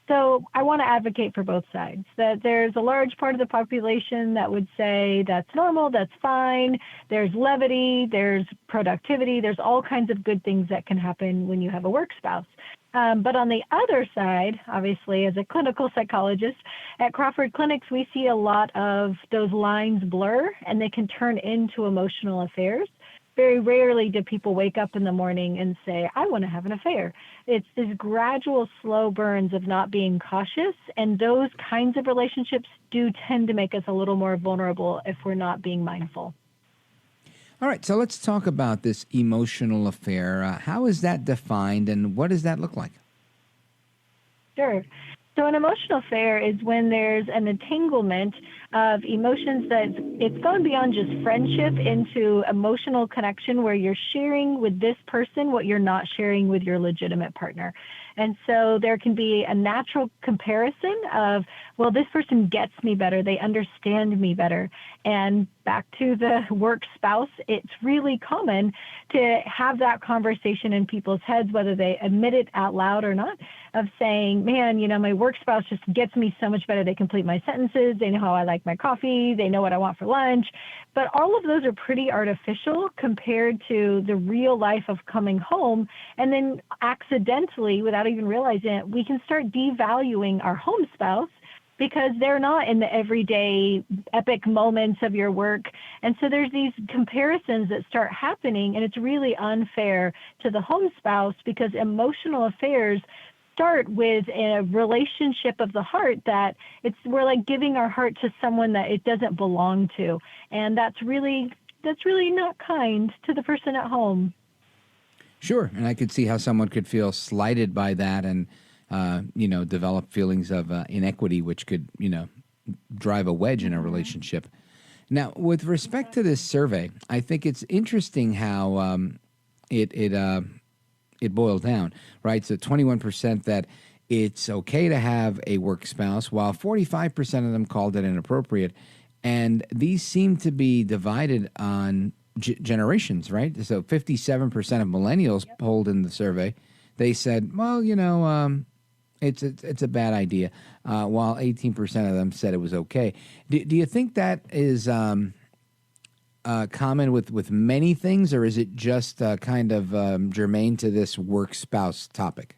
So I want to advocate for both sides, that there's a large part of the population that would say that's normal, that's fine. There's levity, there's productivity, there's all kinds of good things that can happen when you have a work spouse. But on the other side, obviously, as a clinical psychologist, at Crawford Clinics, we see a lot of those lines blur and they can turn into emotional affairs. Very rarely do people wake up in the morning and say, I want to have an affair. It's these gradual, slow burns of not being cautious. And those kinds of relationships do tend to make us a little more vulnerable if we're not being mindful. All right, so let's talk about this emotional affair. How is that defined and what does that look like? Sure. So an emotional affair is when there's an entanglement of emotions that it's gone beyond just friendship into emotional connection where you're sharing with this person what you're not sharing with your legitimate partner. And so there can be a natural comparison of, well, this person gets me better. They understand me better. And back to the work spouse, it's really common to have that conversation in people's heads, whether they admit it out loud or not, of saying, man, my work spouse just gets me so much better. They complete my sentences. They know how I like my coffee. They know what I want for lunch. But all of those are pretty artificial compared to the real life of coming home. And then accidentally, without even realizing it, we can start devaluing our home spouse because they're not in the everyday epic moments of your work. And so there's these comparisons that start happening, and it's really unfair to the home spouse because emotional affairs start with a relationship of the heart that we're like giving our heart to someone that it doesn't belong to. And that's really not kind to the person at home. Sure. And I could see how someone could feel slighted by that and, develop feelings of inequity, which could, drive a wedge in a relationship. Now, with respect to this survey, I think it's interesting how it boiled down, right? So 21% that it's okay to have a work spouse, while 45% of them called it inappropriate. And these seem to be divided on generations, right? So 57% of millennials polled in the survey, they said, well, it's a bad idea, while 18% of them said it was okay. Do you think that is common with many things, or is it just kind of germane to this work spouse topic?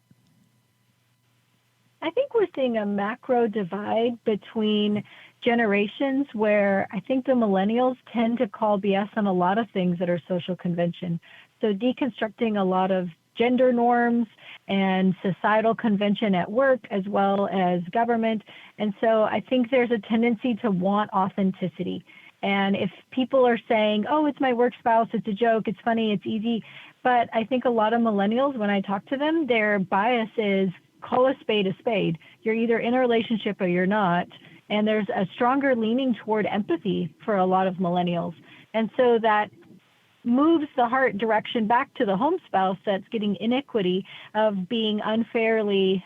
I think we're seeing a macro divide between generations where I think the millennials tend to call BS on a lot of things that are social convention. So deconstructing a lot of gender norms and societal convention at work as well as government. And so I think there's a tendency to want authenticity. And if people are saying, oh, it's my work spouse, it's a joke, it's funny, it's easy. But I think a lot of millennials, when I talk to them, their bias is call a spade a spade. You're either in a relationship or you're not. And there's a stronger leaning toward empathy for a lot of millennials. And so that moves the heart direction back to the home spouse that's getting inequity of being unfairly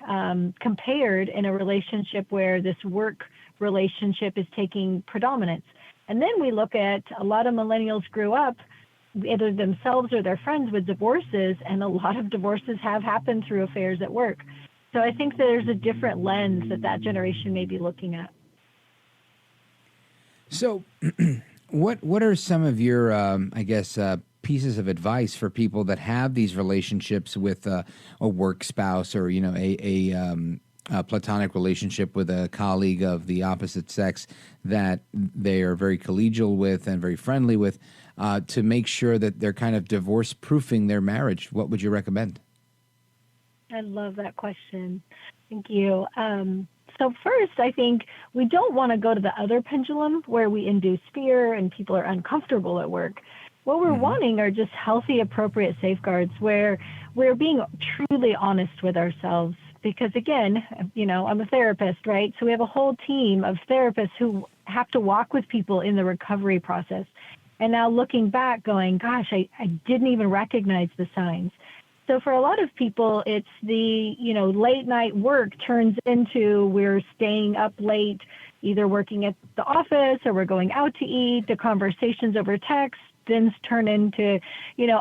compared in a relationship where this work relationship is taking predominance. And then we look at a lot of millennials grew up, either themselves or their friends, with divorces, and a lot of divorces have happened through affairs at work. So I think there's a different lens that generation may be looking at. So what are some of your, pieces of advice for people that have these relationships with a work spouse or, a platonic relationship with a colleague of the opposite sex that they are very collegial with and very friendly with, to make sure that they're kind of divorce-proofing their marriage? What would you recommend? I love that question. Thank you. So first, I think we don't want to go to the other pendulum where we induce fear and people are uncomfortable at work. What we're wanting are just healthy, appropriate safeguards where we're being truly honest with ourselves. Because again, I'm a therapist, right? So we have a whole team of therapists who have to walk with people in the recovery process. And now looking back going, gosh, I didn't even recognize the signs. So for a lot of people, it's the, late night work turns into we're staying up late, either working at the office or we're going out to eat. The conversations over text then turn into,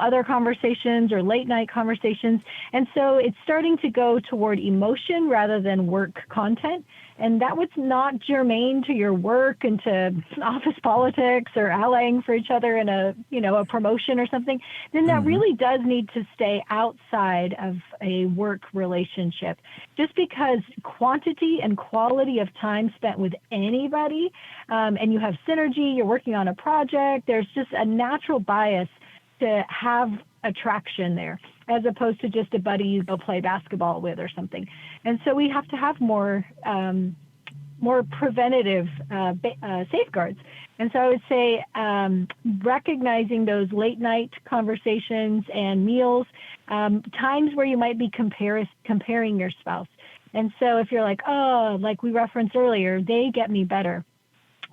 other conversations or late night conversations. And so it's starting to go toward emotion rather than work content. And that was not germane to your work and to office politics or allying for each other in a promotion or something, then that really does need to stay outside of a work relationship. Just because quantity and quality of time spent with anybody, and you have synergy, you're working on a project, there's just a natural bias to have attraction there, as opposed to just a buddy you go play basketball with or something. And so we have to have more preventative safeguards. And so I would say recognizing those late night conversations and meals, times where you might be comparing your spouse. And so if you're like, oh, like we referenced earlier, they get me better.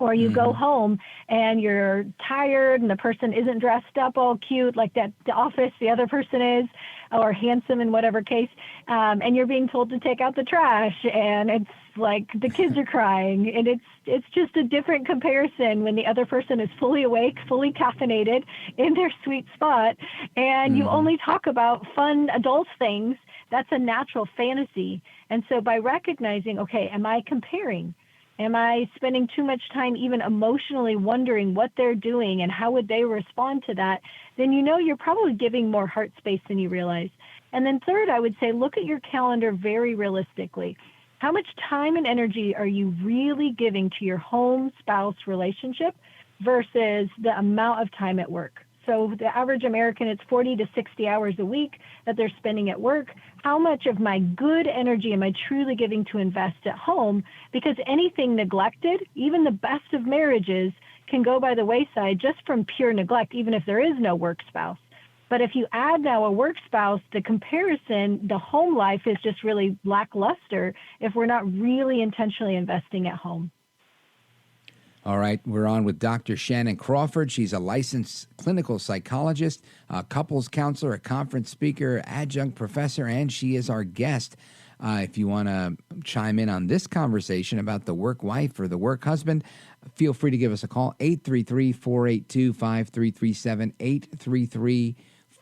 Or you go home and you're tired and the person isn't dressed up all cute like that the office the other person is, or handsome in whatever case, and you're being told to take out the trash and it's like the kids are crying, and it's just a different comparison when the other person is fully awake, fully caffeinated in their sweet spot, and you only talk about fun adult things. That's a natural fantasy. And so by recognizing, okay, am I comparing? Am I spending too much time even emotionally wondering what they're doing and how would they respond to that? Then you know you're probably giving more heart space than you realize. And then third, I would say look at your calendar very realistically. How much time and energy are you really giving to your home-spouse relationship versus the amount of time at work? So the average American, it's 40 to 60 hours a week that they're spending at work. How much of my good energy am I truly giving to invest at home? Because anything neglected, even the best of marriages, can go by the wayside just from pure neglect, even if there is no work spouse. But if you add now a work spouse, the comparison, the home life is just really lackluster if we're not really intentionally investing at home. All right, we're on with Dr. Shannan Crawford. She's a licensed clinical psychologist, a couples counselor, a conference speaker, adjunct professor, and she is our guest. If you want to chime in on this conversation about the work wife or the work husband, feel free to give us a call, 833-482-5337,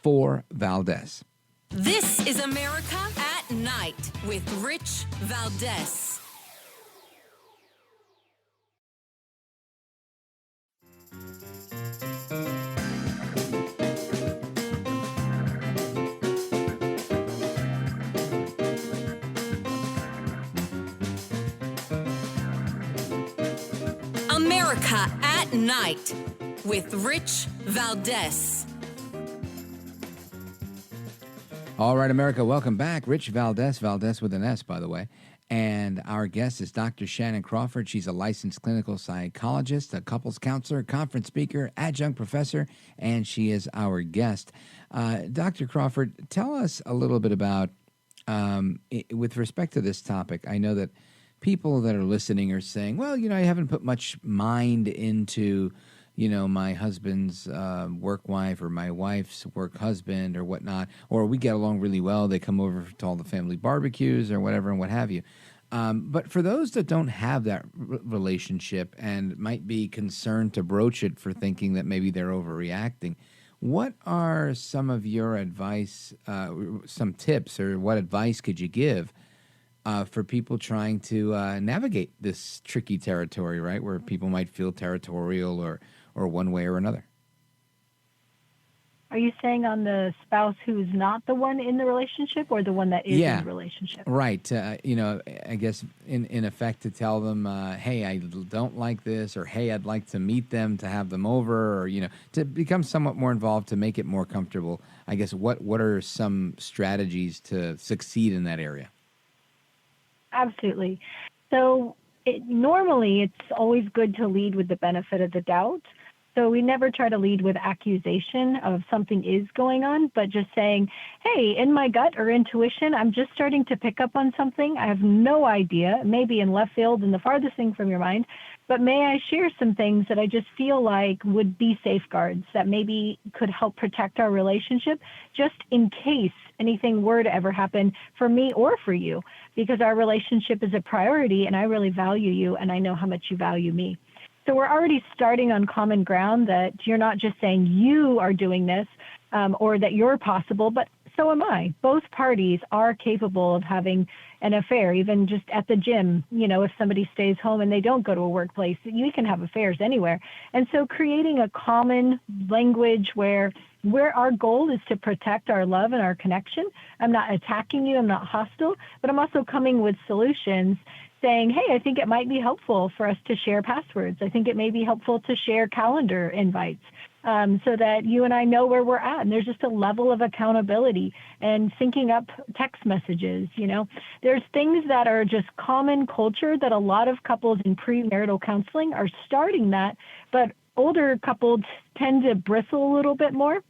833-4-VALDEZ. This is America at Night with Rich Valdez. America at Night with Rich Valdez. All right, America, welcome back. Rich Valdez, Valdez with an S, by the way. And our guest is Dr. Shannan Crawford. She's a licensed clinical psychologist, a couples counselor, conference speaker, adjunct professor, and she is our guest. Dr. Crawford, tell us a little bit about, with respect to this topic, I know that people that are listening are saying, well, I haven't put much mind into, my husband's work wife or my wife's work husband or whatnot, or we get along really well. They come over to all the family barbecues or whatever and what have you. But for those that don't have that relationship and might be concerned to broach it for thinking that maybe they're overreacting, what are some of your advice, some tips, or what advice could you give for people trying to navigate this tricky territory, right, where people might feel territorial or one way or another? Are you saying on the spouse who's not the one in the relationship or the one that is in the relationship? Right. I guess in effect to tell them, hey, I don't like this, or hey, I'd like to meet them, to have them over, or, to become somewhat more involved, to make it more comfortable. I guess what are some strategies to succeed in that area? Absolutely. So normally it's always good to lead with the benefit of the doubt. So we never try to lead with accusation of something is going on, but just saying, hey, in my gut or intuition, I'm just starting to pick up on something. I have no idea, maybe in left field and the farthest thing from your mind, but may I share some things that I just feel like would be safeguards that maybe could help protect our relationship just in case anything were to ever happen for me or for you, because our relationship is a priority and I really value you and I know how much you value me. So we're already starting on common ground that you're not just saying you are doing this or that you're possible, but so am I. Both parties are capable of having an affair, even just at the gym. If somebody stays home and they don't go to a workplace, you can have affairs anywhere. And so creating a common language where our goal is to protect our love and our connection. I'm not attacking you. I'm not hostile, but I'm also coming with solutions saying, hey, I think it might be helpful for us to share passwords. I think it may be helpful to share calendar invites so that you and I know where we're at. And there's just a level of accountability and syncing up text messages. There's things that are just common culture that a lot of couples in premarital counseling are starting that, but older couples tend to bristle a little bit more.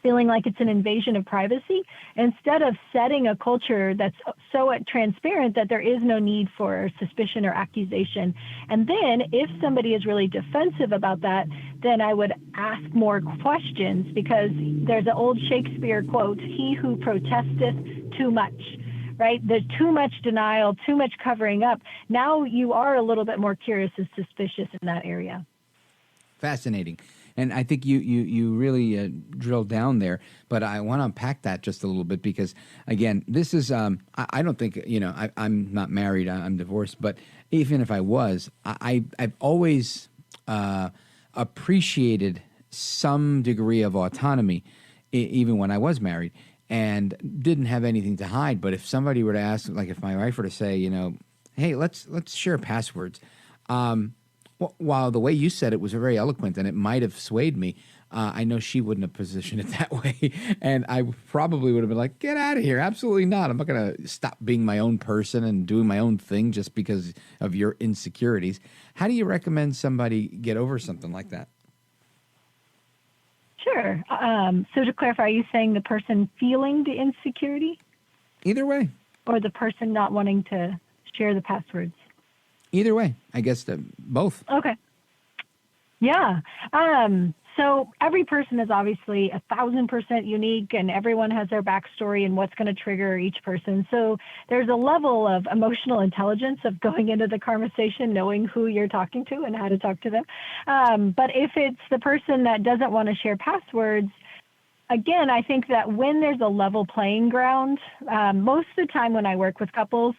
feeling like it's an invasion of privacy, instead of setting a culture that's so transparent that there is no need for suspicion or accusation. And then if somebody is really defensive about that, then I would ask more questions, because there's an old Shakespeare quote, "He who protesteth too much," right? There's too much denial, too much covering up. Now you are a little bit more curious and suspicious in that area. Fascinating. And I think you really drilled down there, but I want to unpack that just a little bit, because, again, this is, I don't think, I'm not married, I'm divorced, but even if I was, I've always appreciated some degree of autonomy, even when I was married, and didn't have anything to hide. But if somebody were to ask, like if my wife were to say, hey, let's share passwords, while the way you said it was very eloquent and it might have swayed me, I know she wouldn't have positioned it that way. And I probably would have been like, get out of here. Absolutely not. I'm not going to stop being my own person and doing my own thing just because of your insecurities. How do you recommend somebody get over something like that? Sure. So to clarify, are you saying the person feeling the insecurity? Either way. Or the person not wanting to share the passwords? Either way, I guess both. Okay. Yeah. So every person is obviously 1,000% unique, and everyone has their backstory and what's going to trigger each person. So there's a level of emotional intelligence of going into the conversation, knowing who you're talking to and how to talk to them. But if it's the person that doesn't want to share passwords, again, I think that when there's a level playing ground, most of the time when I work with couples,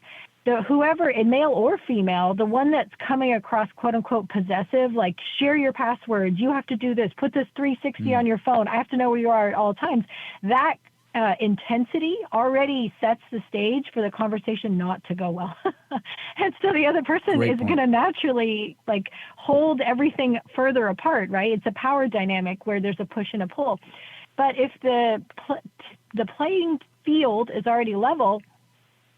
whoever, male or female, the one that's coming across quote unquote possessive, like share your passwords, you have to do this, put this 360 on your phone, I have to know where you are at all times, that intensity already sets the stage for the conversation not to go well. And so the other person is going to naturally hold everything further apart, right? It's a power dynamic where there's a push and a pull. But if the playing field is already level,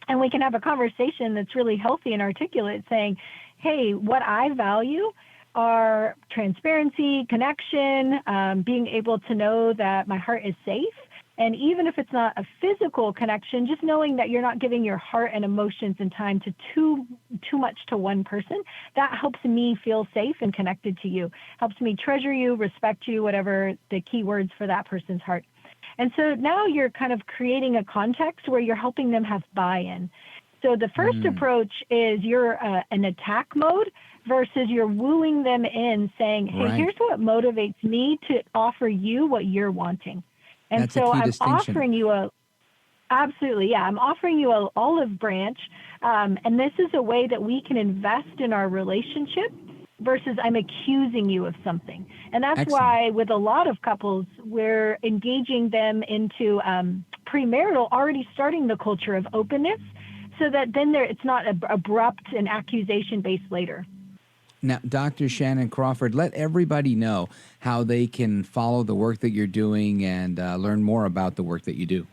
and we can have a conversation that's really healthy and articulate, saying, hey, what I value are transparency, connection, being able to know that my heart is safe. And even if it's not a physical connection, just knowing that you're not giving your heart and emotions and time to too much to one person, that helps me feel safe and connected to you, helps me treasure you, respect you, whatever the key words for that person's heart. And so now you're kind of creating a context where you're helping them have buy-in. So the first approach is you're an attack mode versus you're wooing them in, saying, hey, here's what motivates me to offer you what you're wanting. And that's so I'm distinction. offering you I'm offering you an olive branch. And this is a way that we can invest in our relationship versus I'm accusing you of something. And that's why with a lot of couples, we're engaging them into premarital, already starting the culture of openness so that then it's not abrupt and accusation-based later. Now, Dr. Shannan Crawford, let everybody know how they can follow the work that you're doing and learn more about the work that you do.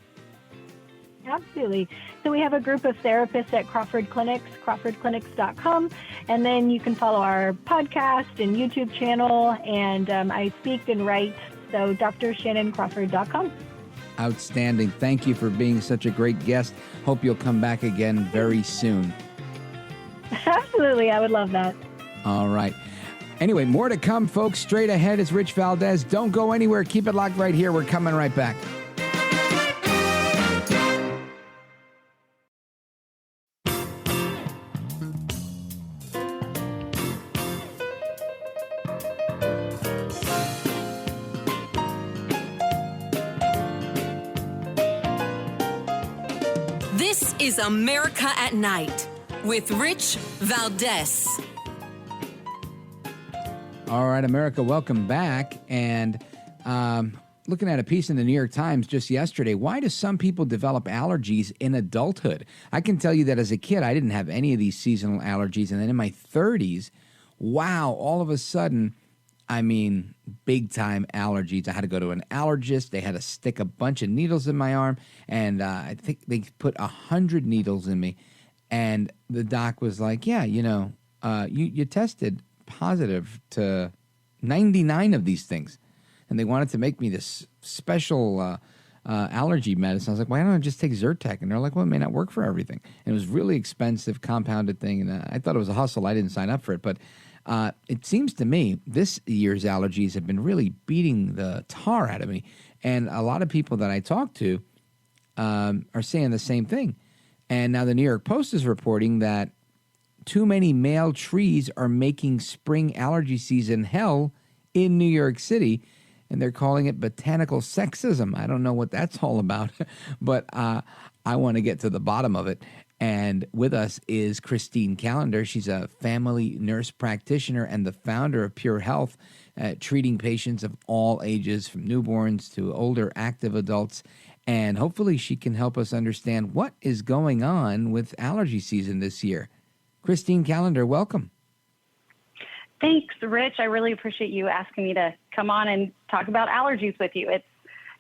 Absolutely. So we have a group of therapists at Crawford Clinics, crawfordclinics.com. And then you can follow our podcast and YouTube channel. And I speak and write, so drshannancrawford.com. Outstanding. Thank you for being such a great guest. Hope you'll come back again very soon. Absolutely. I would love that. All right. Anyway, more to come, folks. Straight ahead is Rich Valdez. Don't go anywhere. Keep it locked right here. We're coming right back. This is America at Night with Rich Valdez. All right, America, welcome back. And looking at a piece in the New York Times just yesterday, why do some people develop allergies in adulthood? I can tell you that as a kid, I didn't have any of these seasonal allergies. And then in my 30s, wow, all of a sudden, I mean, big time allergies. I had to go to an allergist. They had to stick a bunch of needles in my arm. And I think they put 100 needles in me. And the doc was like, yeah, you tested positive to 99 of these things. and they wanted to make me this special allergy medicine. I was like, why don't I just take Zyrtec? And they're like, well, it may not work for everything. And it was really expensive, compounded thing, and I thought it was a hustle. I didn't sign up for it, but it seems to me this year's allergies have been really beating the tar out of me. And a lot of people that I talk to are saying the same thing. And now the New York Post is reporting that too many male trees are making spring allergy season hell in New York City, and they're calling it botanical sexism. I don't know what that's all about, but I want to get to the bottom of it. And with us is Christine Callander. She's a family nurse practitioner and the founder of Pure Health, treating patients of all ages, from newborns to older active adults. And hopefully she can help us understand what is going on with allergy season this year. Christine Callander, welcome. Thanks, Rich. I really appreciate you asking me to come on and talk about allergies with you. It's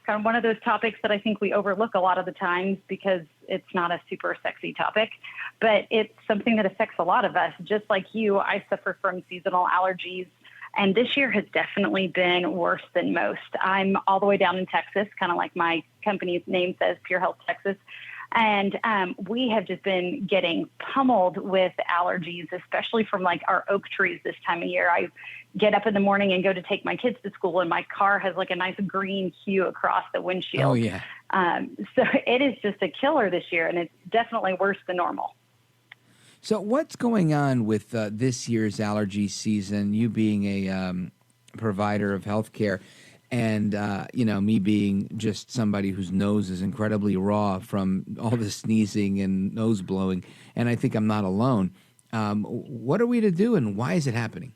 kind of one of those topics that I think we overlook a lot of the times because it's not a super sexy topic, but it's something that affects a lot of us. Just like you, I suffer from seasonal allergies, and this year has definitely been worse than most. I'm all the way down in Texas, kind of like my company's name says, Pure Health Texas. And we have just been getting pummeled with allergies, especially from like our oak trees this time of year. I get up in the morning and go to take my kids to school, and my car has like a nice green hue across the windshield. Oh, yeah. So it is just a killer this year, and it's definitely worse than normal. So what's going on with this year's allergy season, you being a provider of healthcare? And, me being just somebody whose nose is incredibly raw from all the sneezing and nose blowing, and I think I'm not alone. What are we to do, and why is it happening?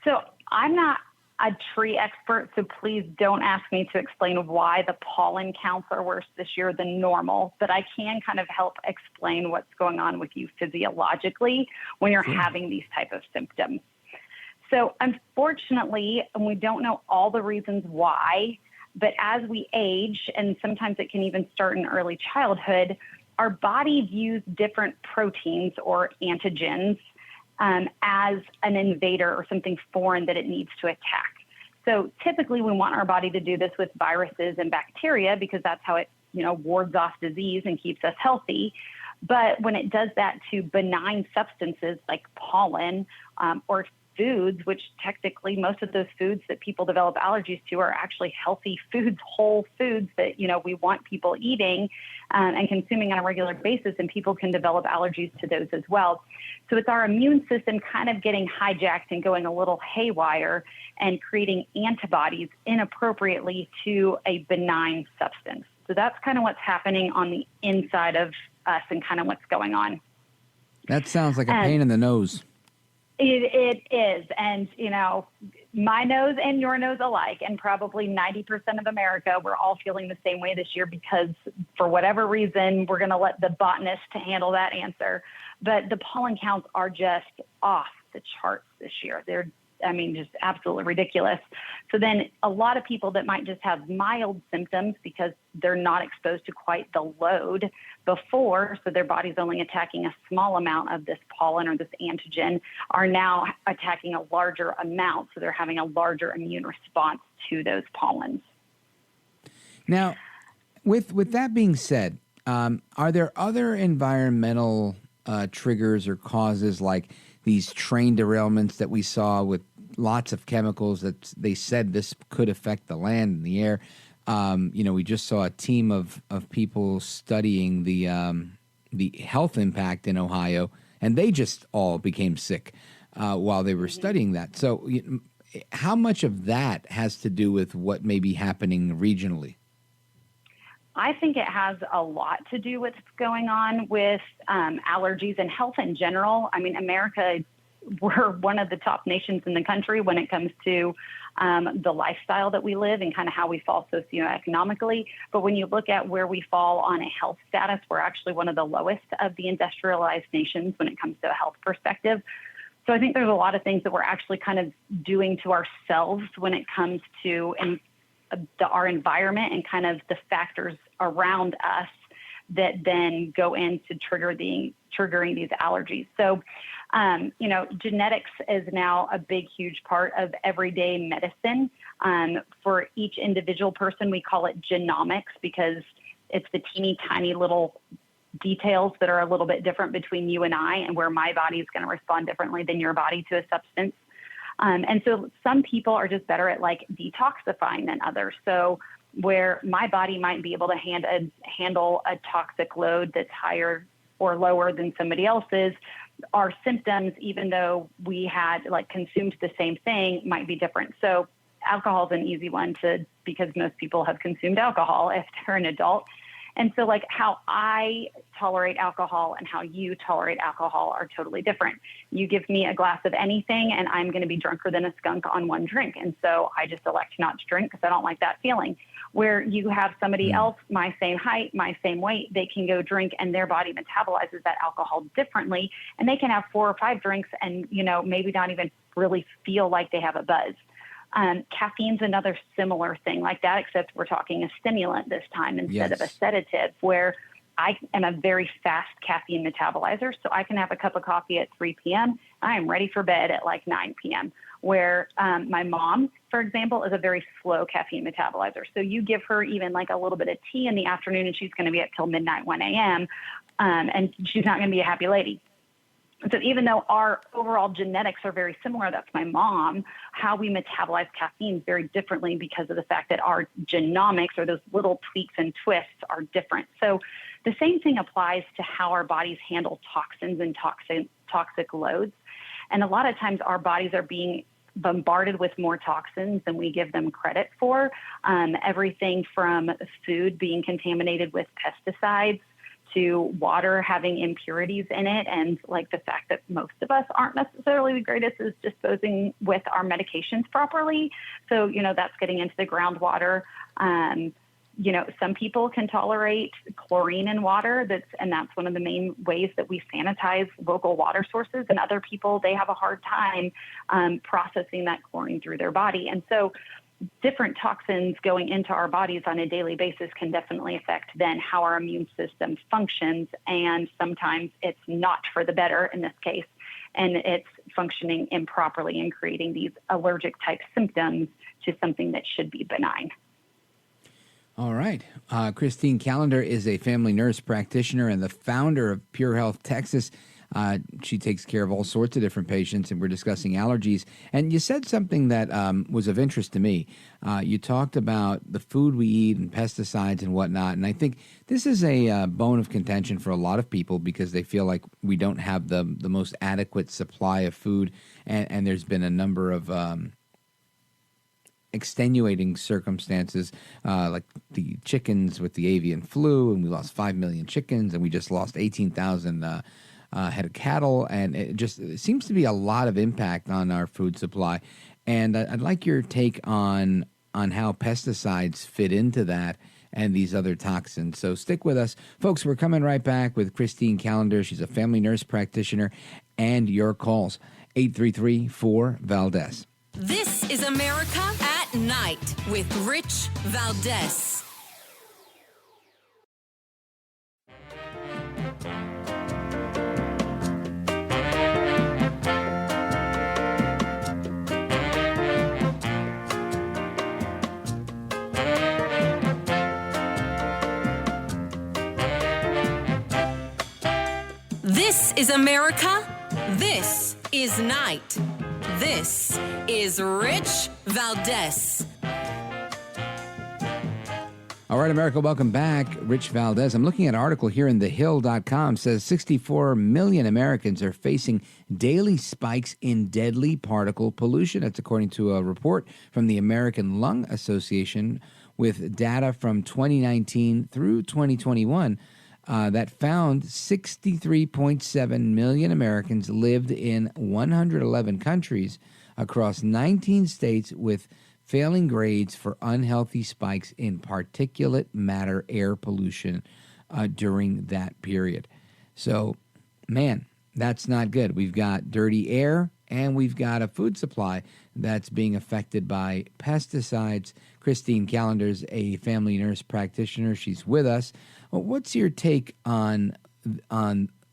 So I'm not a tree expert, so please don't ask me to explain why the pollen counts are worse this year than normal, but I can kind of help explain what's going on with you physiologically when you're having these type of symptoms. So unfortunately, and we don't know all the reasons why, but as we age, and sometimes it can even start in early childhood, our body views different proteins or antigens as an invader or something foreign that it needs to attack. So typically we want our body to do this with viruses and bacteria because that's how it, wards off disease and keeps us healthy. But when it does that to benign substances like pollen or foods, which technically most of those foods that people develop allergies to are actually healthy foods, whole foods that, we want people eating and consuming on a regular basis, and people can develop allergies to those as well. So it's our immune system kind of getting hijacked and going a little haywire and creating antibodies inappropriately to a benign substance. So that's kind of what's happening on the inside of us and kind of what's going on. That sounds like a pain in the nose. It is. And, my nose and your nose alike, and probably 90% of America, we're all feeling the same way this year because for whatever reason, we're going to let the botanist handle that answer. But the pollen counts are just off the charts this year. They're, just absolutely ridiculous. So then a lot of people that might just have mild symptoms because they're not exposed to quite the load before, so their body's only attacking a small amount of this pollen or this antigen, are now attacking a larger amount, so they're having a larger immune response to those pollens. Now, with that being said, are there other environmental triggers or causes like these train derailments that we saw with lots of chemicals that they said this could affect the land and the air? We just saw a team of people studying the health impact in Ohio, and they just all became sick while they were studying that. So how much of that has to do with what may be happening regionally? I think it has a lot to do with what's going on with allergies and health in general. America, we're one of the top nations in the country when it comes to the lifestyle that we live and kind of how we fall socioeconomically. But when you look at where we fall on a health status, we're actually one of the lowest of the industrialized nations when it comes to a health perspective. So I think there's a lot of things that we're actually kind of doing to ourselves when it comes to our environment and kind of the factors around us that then go into triggering these allergies. So, genetics is now a big, huge part of everyday medicine. For each individual person, we call it genomics because it's the teeny tiny little details that are a little bit different between you and I, and where my body is going to respond differently than your body to a substance. And so some people are just better at like detoxifying than others. So where my body might be able to handle a toxic load that's higher or lower than somebody else's, our symptoms, even though we had like consumed the same thing, might be different. So alcohol is an easy one because most people have consumed alcohol if they're an adult. And so like how I tolerate alcohol and how you tolerate alcohol are totally different. You give me a glass of anything and I'm going to be drunker than a skunk on one drink. And so I just elect not to drink because I don't like that feeling. Where you have somebody else, my same height, my same weight, they can go drink and their body metabolizes that alcohol differently. And they can have 4 or 5 drinks and, maybe not even really feel like they have a buzz. Caffeine's another similar thing like that, except we're talking a stimulant this time instead of a sedative, where I am a very fast caffeine metabolizer. So I can have a cup of coffee at 3 p.m. I am ready for bed at like 9 p.m. Where my mom, for example, is a very slow caffeine metabolizer. So you give her even like a little bit of tea in the afternoon and she's going to be up till midnight, 1 a.m. And she's not going to be a happy lady. So even though our overall genetics are very similar, that's my mom, how we metabolize caffeine very differently because of the fact that our genomics, or those little tweaks and twists, are different. So the same thing applies to how our bodies handle toxins and toxic loads. And a lot of times our bodies are being bombarded with more toxins than we give them credit for. Everything from food being contaminated with pesticides to water having impurities in it, and like the fact that most of us aren't necessarily the greatest is disposing with our medications properly. So, that's getting into the groundwater. Some people can tolerate chlorine in water. That's one of the main ways that we sanitize local water sources. And other people, they have a hard time processing that chlorine through their body. And so different toxins going into our bodies on a daily basis can definitely affect then how our immune system functions. And sometimes it's not for the better in this case, and it's functioning improperly and creating these allergic type symptoms to something that should be benign. All right. Christine Callander is a family nurse practitioner and the founder of Pure Health Texas. She takes care of all sorts of different patients, and we're discussing allergies. And you said something that was of interest to me. You talked about the food we eat and pesticides and whatnot. And I think this is a bone of contention for a lot of people because they feel like we don't have the most adequate supply of food. And there's been a number of extenuating circumstances, like the chickens with the avian flu, and we lost 5 million chickens, and we just lost 18,000 head of cattle, and it seems to be a lot of impact on our food supply. And I'd like your take on how pesticides fit into that and these other toxins. So stick with us. Folks, we're coming right back with Christine Callander. She's a family nurse practitioner, and your calls, 833-4-VALDEZ. This is America at Night with Rich Valdez. This is America. This is Night. This is Rich Valdez. All right, America, welcome back. Rich Valdez. I'm looking at an article here in thehill.com. Says 64 million Americans are facing daily spikes in deadly particle pollution. That's according to a report from the American Lung Association with data from 2019 through 2021 that found 63.7 million Americans lived in 111 countries across 19 states with failing grades for unhealthy spikes in particulate matter air pollution during that period. So, man, that's not good. We've got dirty air and we've got a food supply that's being affected by pesticides. Christine Callender's a family nurse practitioner. She's with us. What's your take on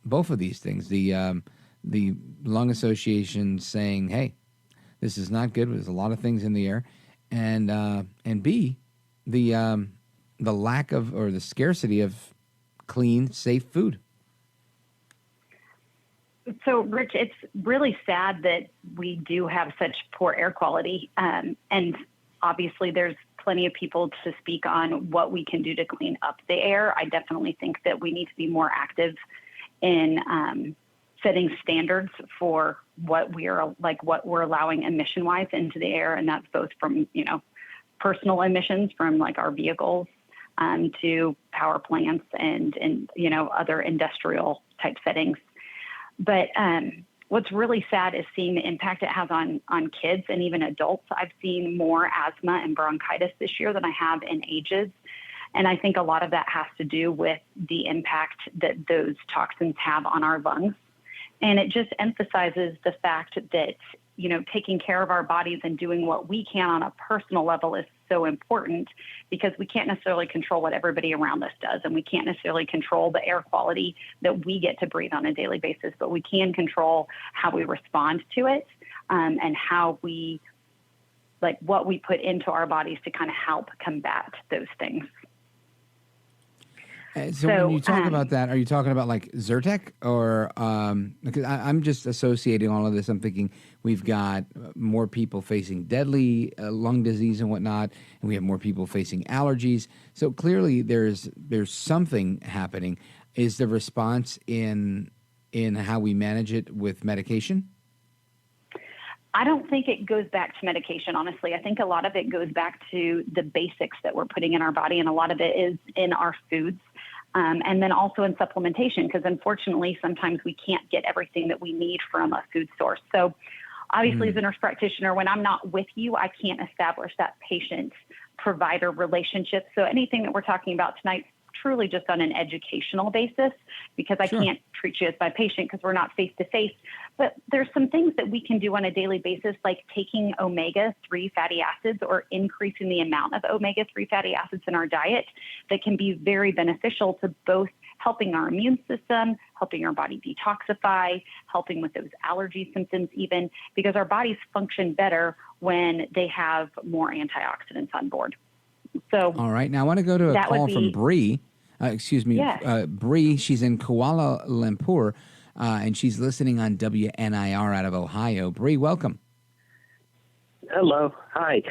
both of these things? The Lung Association saying, "Hey, this is not good. There's a lot of things in the air," and B, the lack of or the scarcity of clean, safe food. So, Rich, it's really sad that we do have such poor air quality. And obviously, there's plenty of people to speak on what we can do to clean up the air. I definitely think that we need to be more active in setting standards for what we're allowing emission-wise into the air. And that's both from, personal emissions from like our vehicles to power plants and other industrial type settings. But what's really sad is seeing the impact it has on kids and even adults. I've seen more asthma and bronchitis this year than I have in ages. And I think a lot of that has to do with the impact that those toxins have on our lungs. And it just emphasizes the fact that, taking care of our bodies and doing what we can on a personal level is so important, because we can't necessarily control what everybody around us does, and we can't necessarily control the air quality that we get to breathe on a daily basis, but we can control how we respond to it, and how we, what we put into our bodies to kind of help combat those things. So when you talk about that, are you talking about like Zyrtec or because I'm just associating all of this. I'm thinking we've got more people facing deadly lung disease and whatnot, and we have more people facing allergies. So clearly there's something happening. Is the response in how we manage it with medication? I don't think it goes back to medication, honestly. I think a lot of it goes back to the basics that we're putting in our body, and a lot of it is in our foods. And then also in supplementation, because unfortunately, sometimes we can't get everything that we need from a food source. So obviously, as a nurse practitioner, when I'm not with you, I can't establish that patient-provider relationship. So anything that we're talking about tonight, truly just on an educational basis, because I can't treat you as my patient because we're not face-to-face. But there's some things that we can do on a daily basis, like taking omega-3 fatty acids or increasing the amount of omega-3 fatty acids in our diet that can be very beneficial to both helping our immune system, helping our body detoxify, helping with those allergy symptoms even, because our bodies function better when they have more antioxidants on board. So, all right. Now I want to go to a call from Bree. Bree. She's in Kuala Lumpur, and she's listening on WNIR out of Ohio. Bree, welcome. Hello. Hi.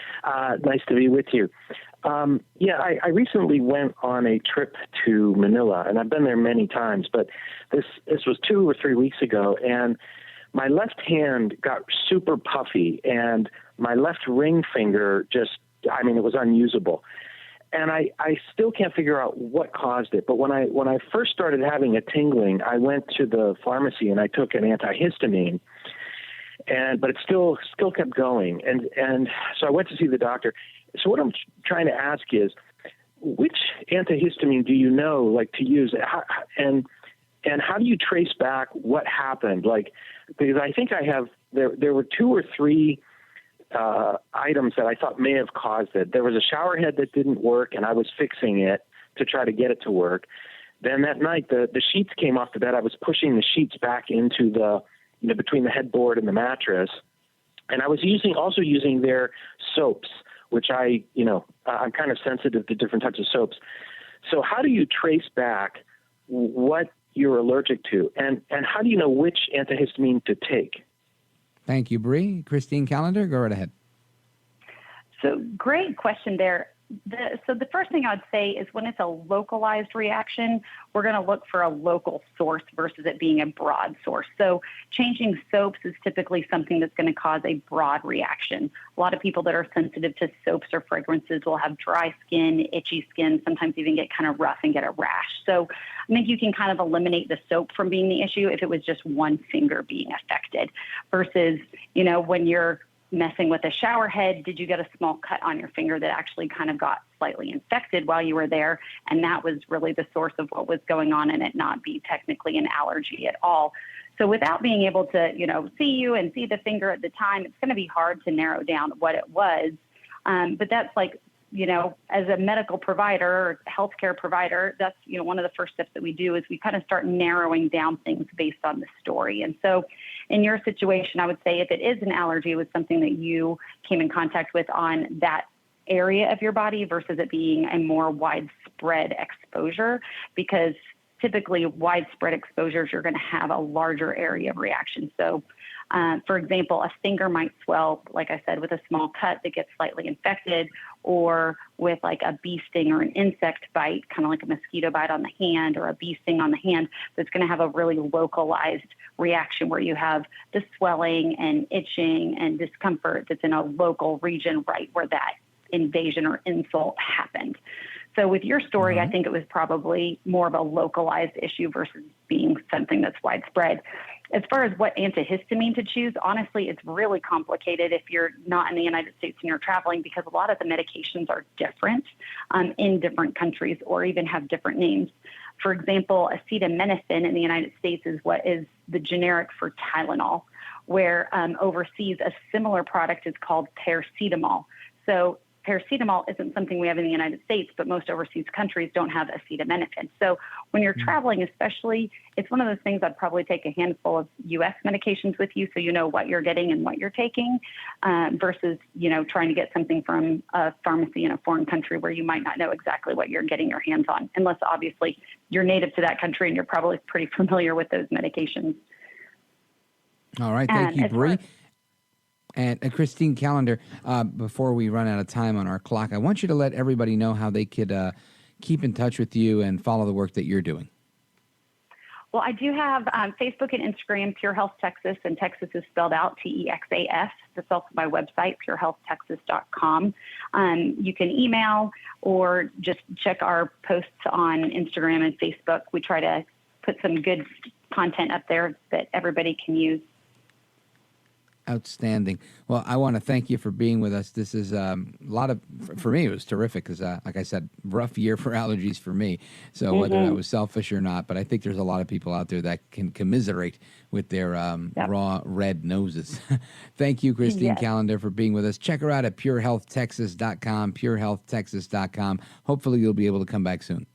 Nice to be with you. I recently went on a trip to Manila, and I've been there many times, but this was 2 or 3 weeks ago, and my left hand got super puffy, and my left ring finger it was unusable. And I still can't figure out what caused it. But when I first started having a tingling, I went to the pharmacy and I took an antihistamine, but it still kept going. And so I went to see the doctor. So what I'm trying to ask is, which antihistamine do you know, to use? And how do you trace back what happened? Because I think there were 2 or 3 items that I thought may have caused it. There was a shower head that didn't work, and I was fixing it to try to get it to work. Then that night, the sheets came off the bed. I was pushing the sheets back into between the headboard and the mattress. And I was also using their soaps, which I'm kind of sensitive to different types of soaps. So how do you trace back what you're allergic to? And how do you know which antihistamine to take? Thank you, Bree. Christine Callander, go right ahead. So great question there. The first thing I would say is when it's a localized reaction, we're going to look for a local source versus it being a broad source. So changing soaps is typically something that's going to cause a broad reaction. A lot of people that are sensitive to soaps or fragrances will have dry skin, itchy skin, sometimes even get kind of rough and get a rash. So I think you can kind of eliminate the soap from being the issue if it was just one finger being affected versus, when you're messing with a shower head, did you get a small cut on your finger that actually kind of got slightly infected while you were there? And that was really the source of what was going on and it not be technically an allergy at all. So without being able to, see you and see the finger at the time, it's going to be hard to narrow down what it was. But that's like, as a medical provider or healthcare provider, that's, one of the first steps that we do is we kind of start narrowing down things based on the story. And so in your situation, I would say if it is an allergy, it was something that you came in contact with on that area of your body versus it being a more widespread exposure, because typically widespread exposures, you're going to have a larger area of reaction. So for example, a finger might swell, like I said, with a small cut that gets slightly infected, or with like a bee sting or an insect bite, kind of like a mosquito bite on the hand or a bee sting on the hand, that's going to have a really localized reaction where you have the swelling and itching and discomfort that's in a local region right where that invasion or insult happened. So with your story, I think it was probably more of a localized issue versus being something that's widespread. As far as what antihistamine to choose, honestly, it's really complicated if you're not in the United States and you're traveling, because a lot of the medications are different in different countries or even have different names. For example, acetaminophen in the United States is what is the generic for Tylenol, where overseas a similar product is called paracetamol. So paracetamol isn't something we have in the United States, but most overseas countries don't have acetaminophen. So when you're traveling, especially, it's one of those things I'd probably take a handful of U.S. medications with you so you know what you're getting and what you're taking versus, trying to get something from a pharmacy in a foreign country where you might not know exactly what you're getting your hands on, unless obviously you're native to that country and you're probably pretty familiar with those medications. All right. Thank you, Bree. And Christine Callander, before we run out of time on our clock, I want you to let everybody know how they could keep in touch with you and follow the work that you're doing. Well, I do have Facebook and Instagram, Pure Health Texas, and Texas is spelled out TEXAS. That's also my website, purehealthtexas.com. You can email or just check our posts on Instagram and Facebook. We try to put some good content up there that everybody can use. Outstanding. Well, I want to thank you for being with us. This is a lot of, for me, it was terrific because, like I said, rough year for allergies for me. So whether that was selfish or not, but I think there's a lot of people out there that can commiserate with their raw red noses. Thank you, Christine Callander, for being with us. Check her out at purehealthtexas.com, purehealthtexas.com. Hopefully you'll be able to come back soon.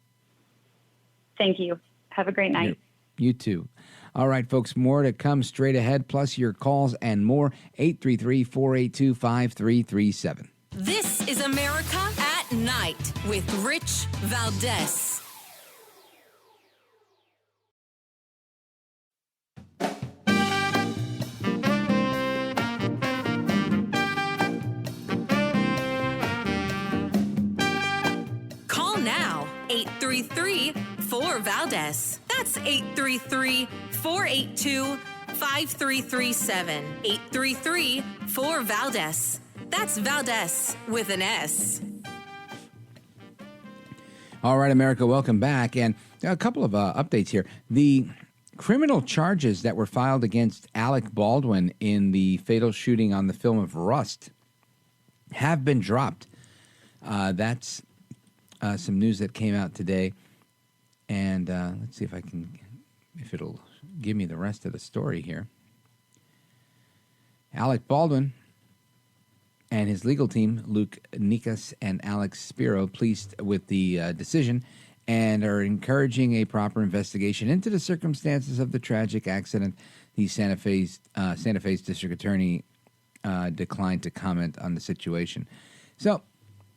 Thank you. Have a great night. You too. All right, folks, more to come straight ahead, plus your calls and more. 833-482-5337. This is America at Night with Rich Valdez. Call now, 833-4VALDEZ. That's 833-482-5337. 833-4VALDEZ. That's Valdez with an S. All right, America, welcome back. And a couple of updates here. The criminal charges that were filed against Alec Baldwin in the fatal shooting on the film of Rust have been dropped. That's some news that came out today. And let's see if it'll give me the rest of the story here. Alec Baldwin and his legal team, Luke Nikas and Alex Spiro, pleased with the decision and are encouraging a proper investigation into the circumstances of the tragic accident. The Santa Fe's district attorney declined to comment on the situation. So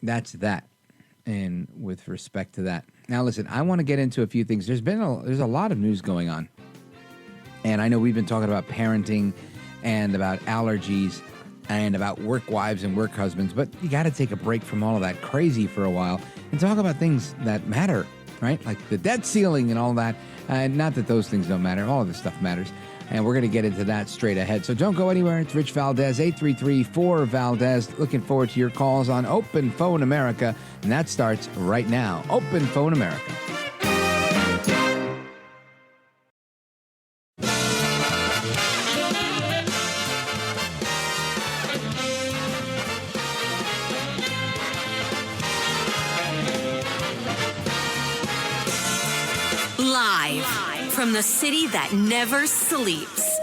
that's that. And with respect to that, now listen, I want to get into a few things. There's a lot of news going on, and I know we've been talking about parenting and about allergies and about work wives and work husbands, but you got to take a break from all of that crazy for a while and talk about things that matter, right? Like the debt ceiling and all that. And not that those things don't matter. All of this stuff matters. And we're going to get into that straight ahead. So don't go anywhere. It's Rich Valdez, 833-4VALDEZ. Looking forward to your calls on Open Phone America. And that starts right now. Open Phone America. Live from the city that never sleeps.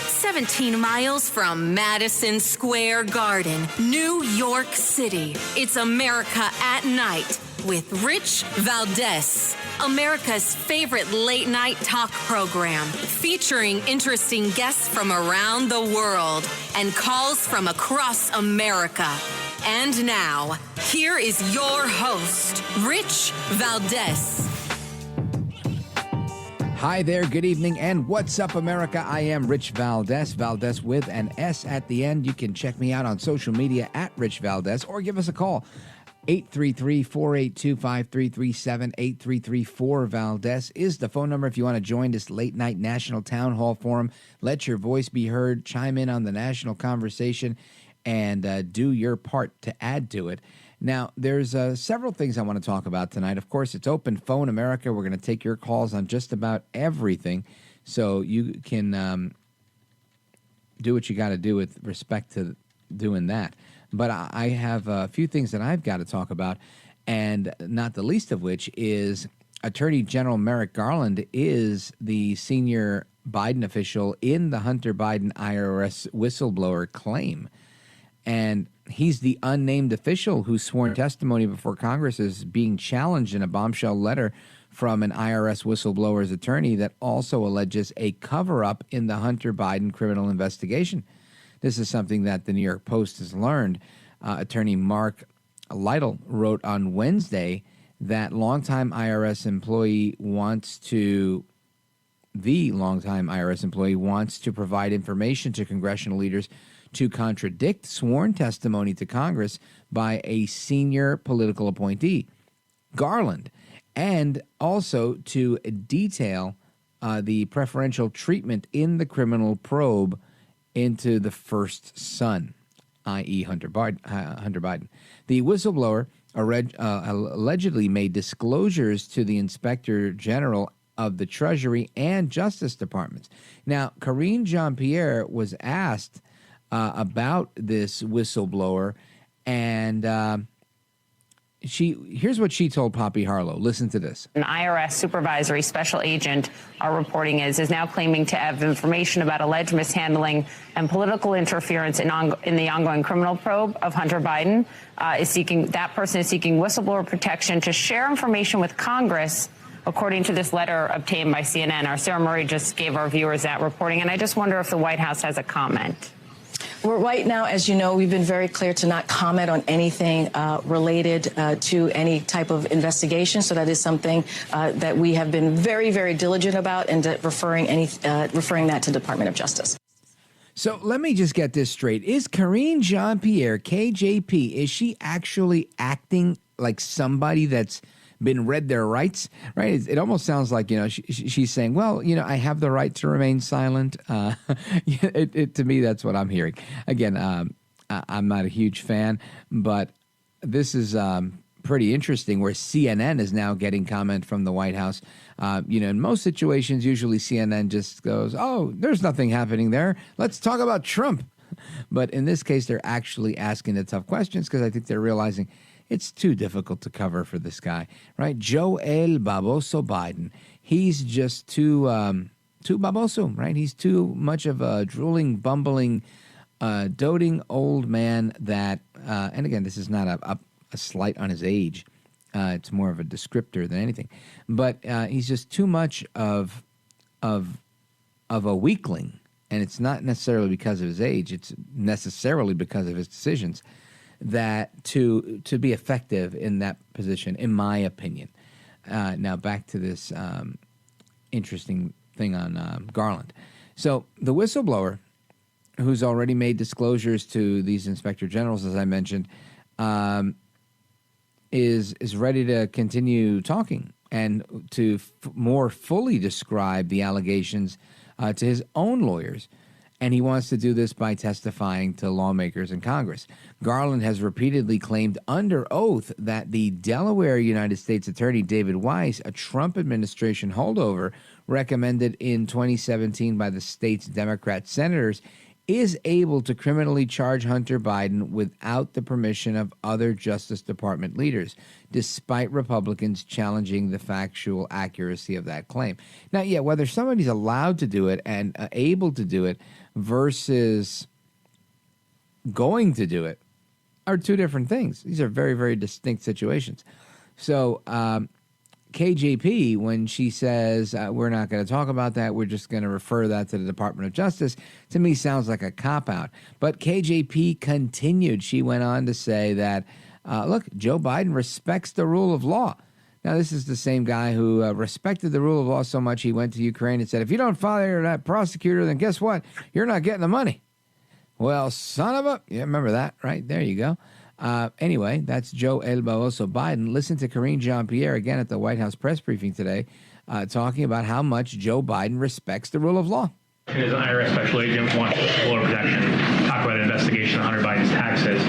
17 miles from Madison Square Garden, New York City. It's America at Night with Rich Valdez, America's favorite late-night talk program, featuring interesting guests from around the world and calls from across America. And now, here is your host, Rich Valdez. Hi there, good evening, and what's up, America? I am Rich Valdez, Valdez with an S at the end. You can check me out on social media at Rich Valdez or give us a call. 833-482-5337, 833-4-VALDEZ is the phone number if you want to join this late-night national town hall forum. Let your voice be heard, chime in on the national conversation, and do your part to add to it. Now, there's several things I want to talk about tonight. Of course, it's Open Phone America. We're going to take your calls on just about everything, so you can do what you got to do with respect to doing that. But I have a few things that I've got to talk about, and not the least of which is Attorney General Merrick Garland is the senior Biden official in the Hunter Biden IRS whistleblower claim. And he's the unnamed official whose sworn testimony before Congress is being challenged in a bombshell letter from an IRS whistleblower's attorney that also alleges a cover-up in the Hunter Biden criminal investigation. This is something that the New York Post has learned. Attorney Mark Lytle wrote on Wednesday that the longtime IRS employee wants to provide information to congressional leaders to contradict sworn testimony to Congress by a senior political appointee, Garland, and also to detail the preferential treatment in the criminal probe into the first son, i.e. Hunter Biden. The whistleblower allegedly made disclosures to the Inspector General of the Treasury and Justice Departments. Now, Karine Jean-Pierre was asked about this whistleblower, and here's what she told Poppy Harlow. Listen to this. An IRS supervisory special agent, our reporting is now claiming to have information about alleged mishandling and political interference in the ongoing criminal probe of Hunter Biden. That person is seeking whistleblower protection to share information with Congress, according to this letter obtained by CNN. Our Sarah Murray just gave our viewers that reporting, and I just wonder if the White House has a comment. Well, right now, as you know, we've been very clear to not comment on anything related to any type of investigation. So that is something that we have been very, very diligent about, and referring that to Department of Justice. So let me just get this straight. Is Karine Jean-Pierre, KJP, is she actually acting like somebody that's been read their rights, right? It almost sounds like, she's saying, well, I have the right to remain silent. To me, that's what I'm hearing. Again, I'm not a huge fan, but this is pretty interesting where CNN is now getting comment from the White House. In most situations, usually CNN just goes, oh, there's nothing happening there. Let's talk about Trump. But in this case, they're actually asking the tough questions because I think they're realizing it's too difficult to cover for this guy, right? Joel Baboso Biden. He's just too baboso, right? He's too much of a drooling, bumbling, doting old man that, and again, this is not a slight on his age. It's more of a descriptor than anything. But he's just too much of a weakling, and it's not necessarily because of his age. It's necessarily because of his decisions. That to be effective in that position, in my opinion. Now back to this interesting thing on Garland. So the whistleblower, who's already made disclosures to these inspector generals, as I mentioned, is ready to continue talking and to more fully describe the allegations to his own lawyers. And he wants to do this by testifying to lawmakers in Congress. Garland has repeatedly claimed under oath that the Delaware United States Attorney David Weiss, a Trump administration holdover recommended in 2017 by the state's Democrat senators, is able to criminally charge Hunter Biden without the permission of other Justice Department leaders, despite Republicans challenging the factual accuracy of that claim. Now, yeah, whether somebody's allowed to do it and able to do it versus going to do it are two different things. These are very, very distinct situations. So KJP, when she says, we're not going to talk about that, we're just going to refer that to the Department of Justice, to me sounds like a cop-out. But KJP continued. She went on to say that, look, Joe Biden respects the rule of law. Now, this is the same guy who respected the rule of law so much he went to Ukraine and said, if you don't fire that prosecutor, then guess what? You're not getting the money. Well, son of a... Yeah, remember that, right? There you go. Anyway, that's Joe El Baoso Biden. Listen to Karine Jean-Pierre again at the White House press briefing today, talking about how much Joe Biden respects the rule of law. As an IRS special agent wants whistleblower protection, talk about an investigation of Hunter Biden's taxes.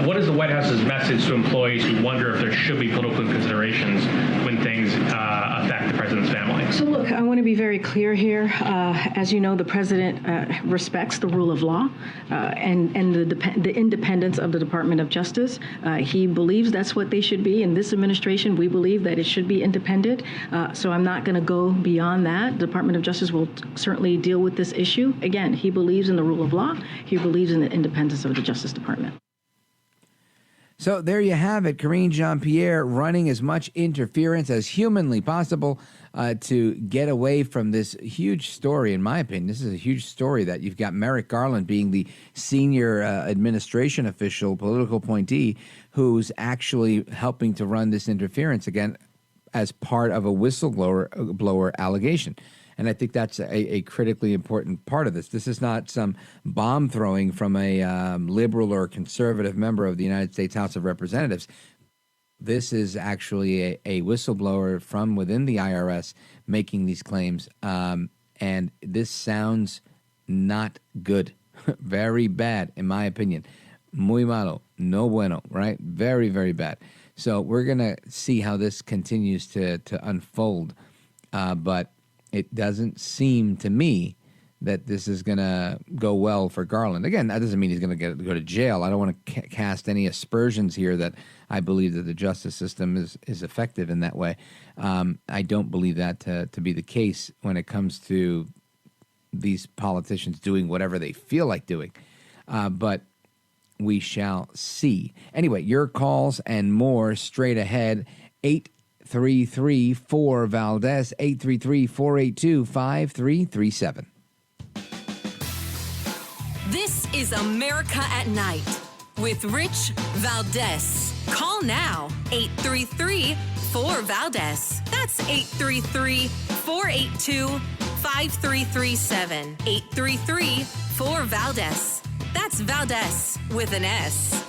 What is the White House's message to employees who wonder if there should be political considerations when things affect the president's family? So look, I want to be very clear here. As you know, the president respects the rule of law and the independence of the Department of Justice. He believes that's what they should be. In this administration, we believe that it should be independent. So I'm not going to go beyond that. The Department of Justice will certainly deal with this issue. Again, he believes in the rule of law. He believes in the independence of the Justice Department. So there you have it. Karine Jean-Pierre running as much interference as humanly possible to get away from this huge story. In my opinion, this is a huge story that you've got Merrick Garland being the senior administration official, political appointee, who's actually helping to run this interference, again, as part of a whistleblower allegation. And I think that's a critically important part of this. This is not some bomb throwing from a liberal or conservative member of the United States House of Representatives. This is actually a whistleblower from within the IRS making these claims. And this sounds not good. Very bad, in my opinion. Muy malo. No bueno, right? Very, very bad. So we're going to see how this continues to unfold. But it doesn't seem to me that this is going to go well for Garland. Again, that doesn't mean he's going to go to jail. I don't want to cast any aspersions here that I believe that the justice system is effective in that way. I don't believe that to be the case when it comes to these politicians doing whatever they feel like doing. But we shall see. Anyway, your calls and more straight ahead. 833-4-VALDEZ, 833-482-5337. This is America at Night with Rich Valdez. Call now, 833-4-VALDEZ. That's 833-482-5337. 833-4-VALDEZ. That's Valdez with an S.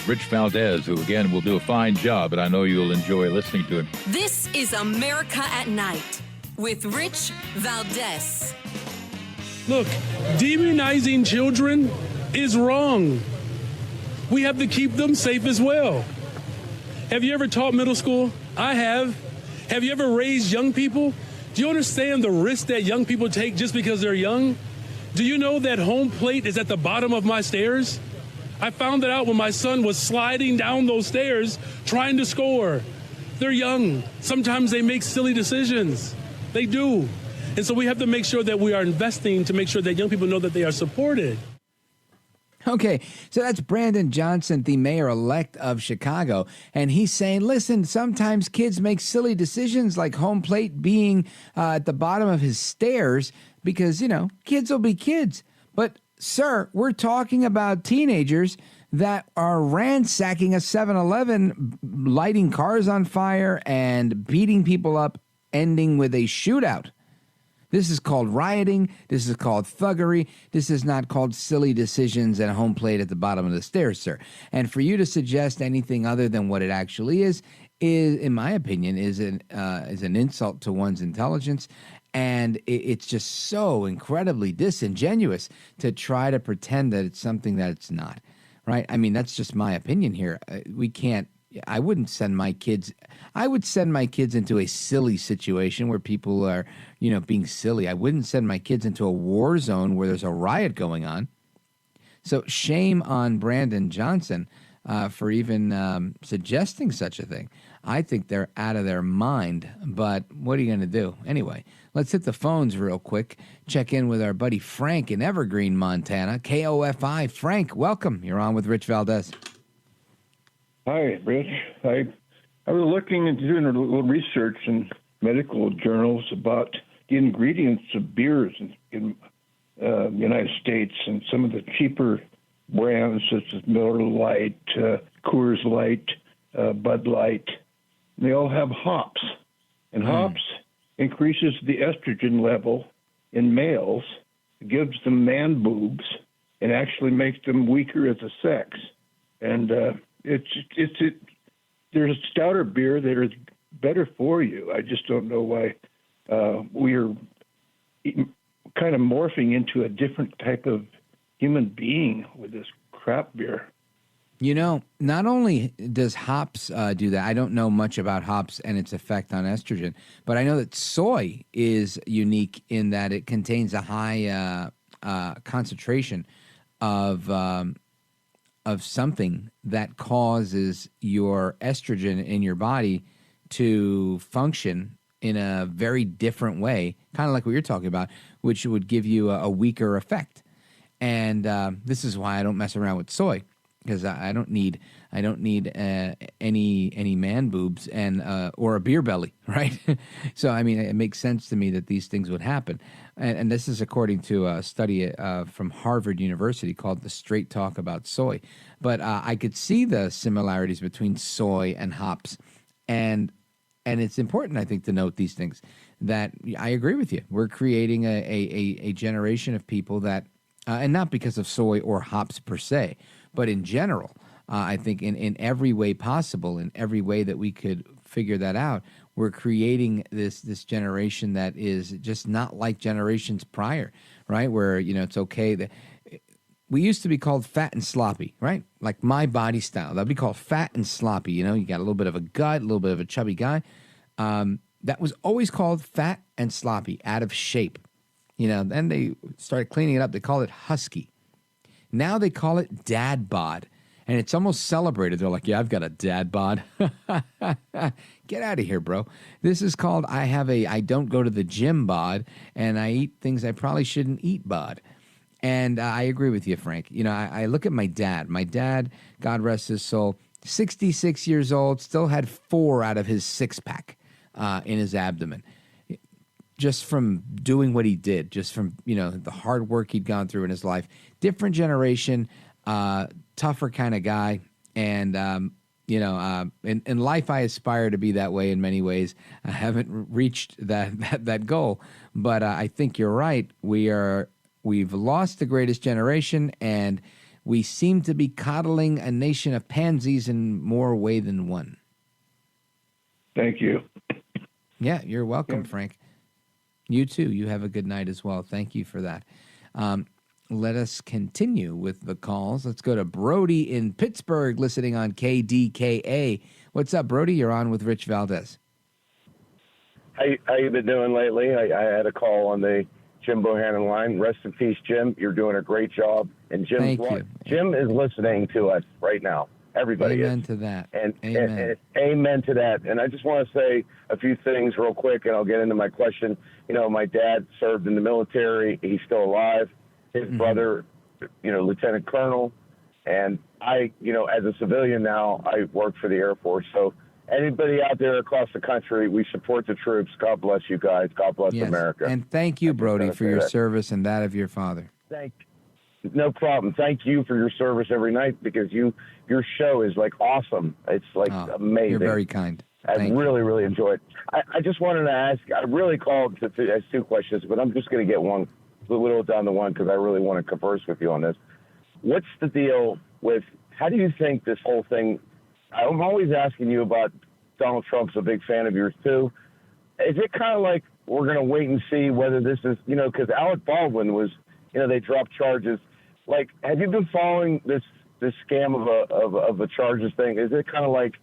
Rich Valdez, who, again, will do a fine job, and I know you'll enjoy listening to him. This is America at Night with Rich Valdez. Look, demonizing children is wrong. We have to keep them safe as well. Have you ever taught middle school? I have. Have you ever raised young people? Do you understand the risk that young people take just because they're young? Do you know that home plate is at the bottom of my stairs? I found that out when my son was sliding down those stairs trying to score. They're young. Sometimes they make silly decisions. They do. And so we have to make sure that we are investing to make sure that young people know that they are supported. Okay, so that's Brandon Johnson, the mayor-elect of Chicago, and he's saying, listen, sometimes kids make silly decisions like home plate being at the bottom of his stairs because, you know, kids will be kids. But, sir, we're talking about teenagers that are ransacking a 7-Eleven, lighting cars on fire and beating people up, ending with a shootout. This is called rioting. This is called thuggery. This is not called silly decisions and a home plate at the bottom of the stairs, sir. And for you to suggest anything other than what it actually is in my opinion, is an insult to one's intelligence And it's just so incredibly disingenuous to try to pretend that it's something that it's not, right? I mean, that's just my opinion here. We can't. I wouldn't send my kids. I would send my kids into a silly situation where people are, being silly. I wouldn't send my kids into a war zone where there's a riot going on. So shame on Brandon Johnson for even suggesting such a thing. I think they're out of their mind, but what are you going to do? Anyway, let's hit the phones real quick. Check in with our buddy Frank in Evergreen, Montana. KOFI. Frank, welcome. You're on with Rich Valdez. Hi, Rich. I was looking into doing a little research in medical journals about the ingredients of beers in the United States, and some of the cheaper brands such as Miller Lite, Coors Light, Bud Light, they all have hops. And hops increases the estrogen level in males, gives them man boobs, and actually makes them weaker as a sex. And there's a stouter beer that is better for you. I just don't know why we are kind of morphing into a different type of human being with this crap beer. Not only does hops do that, I don't know much about hops and its effect on estrogen, but I know that soy is unique in that it contains a high concentration of something that causes your estrogen in your body to function in a very different way, kind of like what you're talking about, which would give you a weaker effect. And this is why I don't mess around with soy, because I don't need any man boobs and or a beer belly, right? So I mean, it makes sense to me that these things would happen, and this is according to a study from Harvard University called "The Straight Talk About Soy." But I could see the similarities between soy and hops, and it's important, I think, to note these things. That I agree with you. We're creating a generation of people that, and not because of soy or hops per se, but in general, I think in every way possible, in every way that we could figure that out, we're creating this generation that is just not like generations prior, right? Where, it's okay that we used to be called fat and sloppy, right? Like my body style, that'd be called fat and sloppy. You got a little bit of a gut, a little bit of a chubby guy. That was always called fat and sloppy, out of shape. Then they started cleaning it up. They call it husky. Now they call it dad bod, and it's almost celebrated. They're like, yeah, I've got a dad bod. Get out of here, bro. This is called I don't go to the gym bod, and I eat things I probably shouldn't eat bod. And I agree with you, Frank. I look at my dad. My dad, God rest his soul, 66 years old, still had 4 out of his 6-pack in his abdomen. Just from doing what he did, just from, the hard work he'd gone through in his life. Different generation, tougher kind of guy. And, in life, I aspire to be that way in many ways. I haven't reached that goal, but I think you're right. We've lost the greatest generation, and we seem to be coddling a nation of pansies in more way than one. Thank you. Yeah, you're welcome, Frank. You too. You have a good night as well. Thank you for that. Let us continue with the calls. Let's go to Brody in Pittsburgh, listening on KDKA. What's up, Brody? You're on with Rich Valdez. How you been doing lately? I had a call on the Jim Bohannon line. Rest in peace, Jim. You're doing a great job. And Jim is listening to us right now. Everybody Amen is. to that. And Amen to that. And I just want to say a few things real quick, and I'll get into my question. My dad served in the military. He's still alive. His brother, Lieutenant Colonel. And I, as a civilian now, I work for the Air Force. So anybody out there across the country, we support the troops. God bless you guys. God bless America. And thank you, Brody, for your service and that of your father. No problem. Thank you for your service every night, because your show is like awesome. It's like amazing. You're very kind. I really enjoy it. I just wanted to ask, I really called to ask 2 questions, but I'm just going to get one, whittle it down to one, because I really want to converse with you on this. What's the deal with, how do you think this whole thing, I'm always asking you about Donald Trump's a big fan of yours too. Is it kind of like we're going to wait and see whether this is, because Alec Baldwin was, they dropped charges. Like, have you been following this scam of a charges thing? Is it kind of like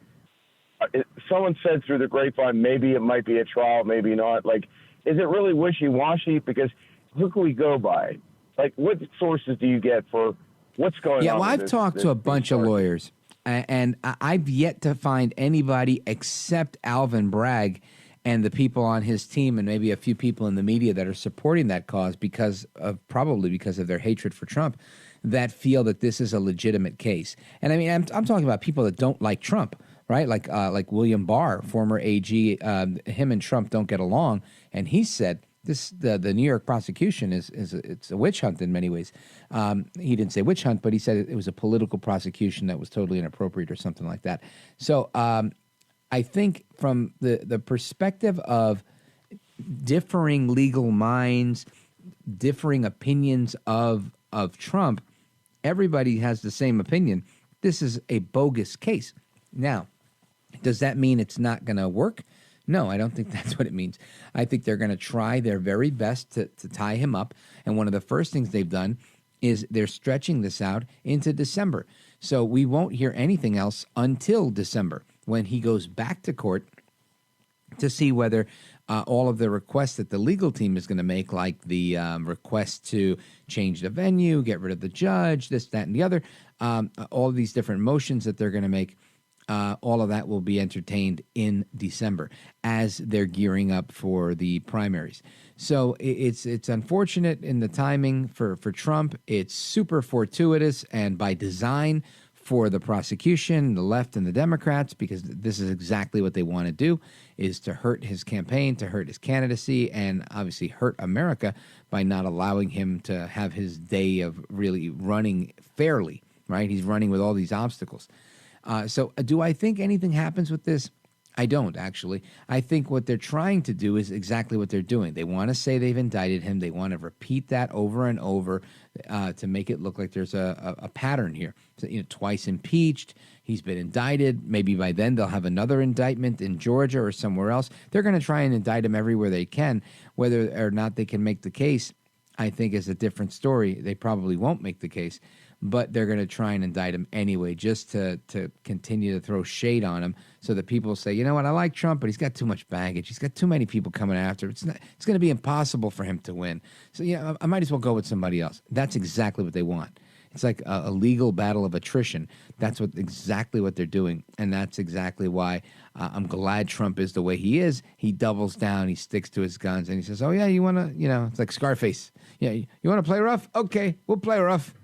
someone said through the grapevine, maybe it might be a trial, maybe not? Like, is it really wishy-washy? Because who can we go by? Like, what sources do you get for what's going on? Yeah, well, I've talked to a bunch of lawyers, and I've yet to find anybody except Alvin Bragg and the people on his team and maybe a few people in the media that are supporting that cause probably because of their hatred for Trump, that feel that this is a legitimate case. And I mean, I'm talking about people that don't like Trump, right? Like William Barr, former AG, him and Trump don't get along, and he said the New York prosecution it's a witch hunt in many ways. He didn't say witch hunt, but he said it was a political prosecution that was totally inappropriate or something like that. So I think from the perspective of differing legal minds, differing opinions of Trump, everybody has the same opinion. This is a bogus case. Now, does that mean it's not going to work? No, I don't think that's what it means. I think they're going to try their very best to tie him up. And one of the first things they've done is they're stretching this out into December. So we won't hear anything else until December, when he goes back to court to see whether all of the requests that the legal team is going to make, like the request to change the venue, get rid of the judge, this, that, and the other, all of these different motions that they're going to make, all of that will be entertained in December as they're gearing up for the primaries. So it's unfortunate in the timing for Trump. It's super fortuitous and by design for the prosecution, the left, and the Democrats, because this is exactly what they want to do, is to hurt his campaign, to hurt his candidacy, and obviously hurt America by not allowing him to have his day of really running fairly, right? He's running with all these obstacles. So do I think anything happens with this? I don't, actually. I think what they're trying to do is exactly what they're doing. They want to say they've indicted him. They want to repeat that over and over to make it look like there's a pattern here. So, twice impeached. He's been indicted. Maybe by then they'll have another indictment in Georgia or somewhere else. They're going to try and indict him everywhere they can. Whether or not they can make the case, I think, is a different story. They probably won't make the case, but they're going to try and indict him anyway, just to continue to throw shade on him, so that people say, you know what, I like Trump, but he's got too much baggage. He's got too many people coming after him. It's going to be impossible for him to win. So I might as well go with somebody else. That's exactly what they want. It's like a legal battle of attrition. That's exactly what they're doing, and that's exactly why I'm glad Trump is the way he is. He doubles down, he sticks to his guns, and he says, oh yeah, you want to, it's like Scarface. Yeah, you want to play rough? Okay, we'll play rough.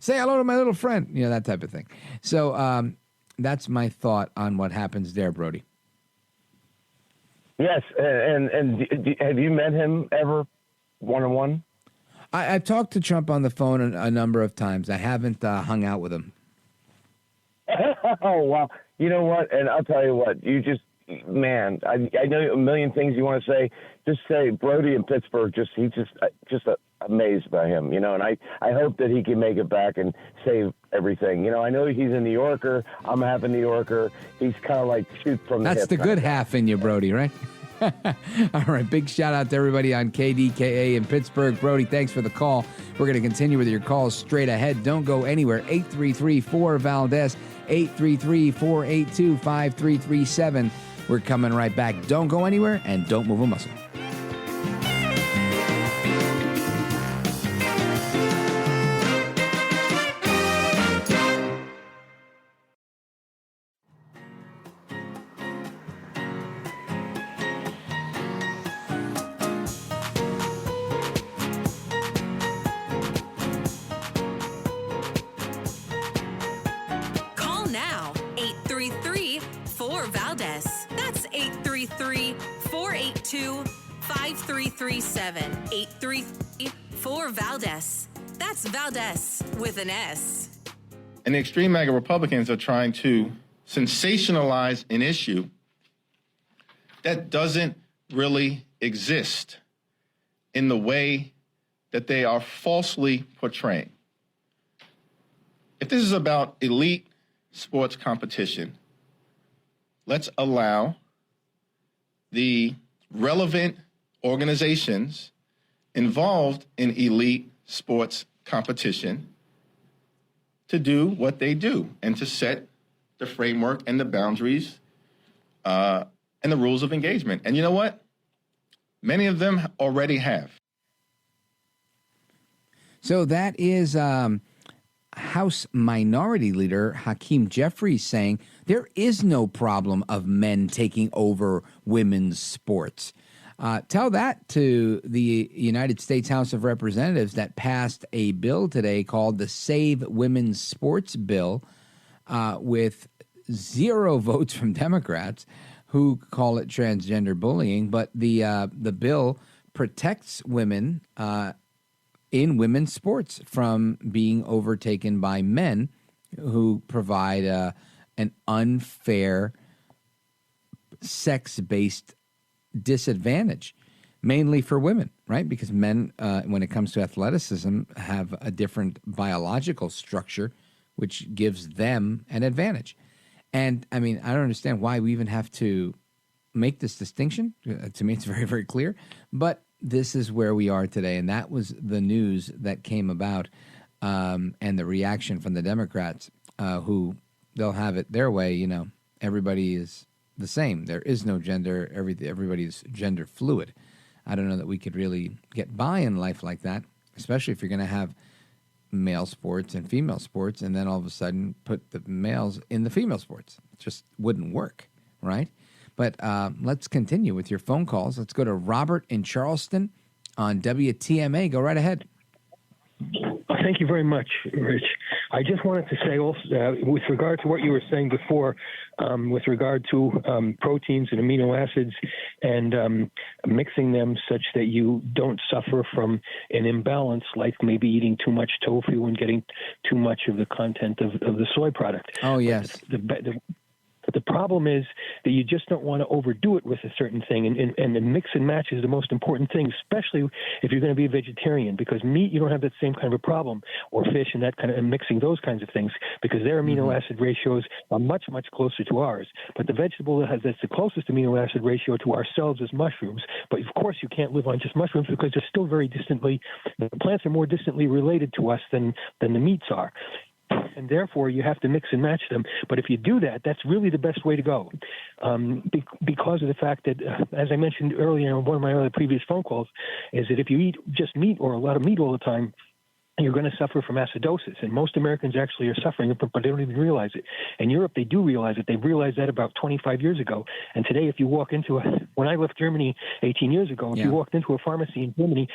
Say hello to my little friend, that type of thing. So that's my thought on what happens there, Brody. Yes, and have you met him ever one-on-one? I've talked to Trump on the phone a number of times. I haven't hung out with him. Oh, wow. You know what? And I'll tell you what, man, I know a million things you want to say. Just say Brody in Pittsburgh, he's just amazed by him, and I hope that he can make it back and save everything. I know he's a New Yorker. I'm half a New Yorker. He's kind of like shoot from the hip. That's the good half in you, Brody, right? All right, big shout out to everybody on KDKA in Pittsburgh. Brody, thanks for the call. We're going to continue with your calls straight ahead. Don't go anywhere. 833-4-VALDEZ, 833-482-5337. We're coming right back. Don't go anywhere and don't move a muscle. Call now, 833-4-VALDEZ. That's 833-482-5337. 833-4-VALDEZ. That's Valdez with an S. And the extreme MAGA Republicans are trying to sensationalize an issue that doesn't really exist in the way that they are falsely portraying. If this is about elite sports competition, let's allow the relevant organizations involved in elite sports competition to do what they do and to set the framework and the boundaries and the rules of engagement. And you know what? Many of them already have. So that is House Minority Leader Hakeem Jeffries saying there is no problem of men taking over women's sports. Tell that to the United States House of Representatives that passed a bill today called the Save Women's Sports Bill with 0 votes from Democrats who call it transgender bullying. But the bill protects women in women's sports from being overtaken by men who provide an unfair sex-based disadvantage, mainly for women, right? Because men, when it comes to athleticism, have a different biological structure, which gives them an advantage. And, I mean, I don't understand why we even have to make this distinction. To me, it's very, very clear. But this is where we are today, and that was the news that came about and the reaction from the Democrats who they'll have it their way. You know, everybody is the same. There is no gender. Everybody's gender fluid. I don't know that we could really get by in life like that, especially if you're going to have male sports and female sports and then all of a sudden put the males in the female sports. It just wouldn't work, right? But let's continue with your phone calls. Let's go to Robert in Charleston on WTMA. Go right ahead. Thank you very much, Rich. I just wanted to say also, with regard to what you were saying before, with regard to proteins and amino acids and mixing them such that you don't suffer from an imbalance, like maybe eating too much tofu and getting too much of the content of the soy product. Oh, yes. The problem is that you just don't want to overdo it with a certain thing. And the mix and match is the most important thing, especially if you're going to be a vegetarian, because meat, you don't have that same kind of a problem, or fish and that kind of, and mixing those kinds of things, because their amino acid ratios are much, much closer to ours. But the vegetable that's the closest amino acid ratio to ourselves is mushrooms. But of course, you can't live on just mushrooms because they're still very distantly, the plants are more distantly related to us than the meats are. And therefore, you have to mix and match them. But if you do that, that's really the best way to go, because of the fact that, as I mentioned earlier in one of my other previous phone calls, is that if you eat just meat or a lot of meat all the time, you're going to suffer from acidosis. And most Americans actually are suffering, but they don't even realize it. In Europe, they do realize it. They realized that about 25 years ago. And today, if you walk into when I left Germany 18 years ago, if you walked into a pharmacy in Germany,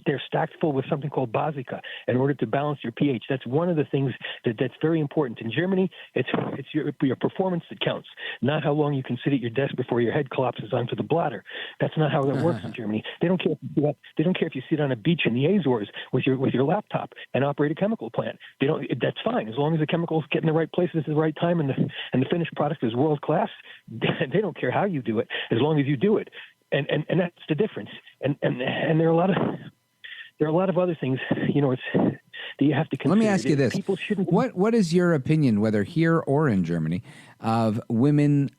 they're stacked full with something called Basica in order to balance your pH. That's one of the things that's very important. In Germany, it's your performance that counts, not how long you can sit at your desk before your head collapses onto the bladder. That's not how that works in Germany. They don't care if you sit on a beach in the Azores with your laptop and operate a chemical plant. That's fine as long as the chemicals get in the right places at the right time and the finished product is world class. They don't care how you do it as long as you do it, and that's the difference. And there are a lot of other things, that you have to consider. Let me ask you this: what is your opinion, whether here or in Germany, of women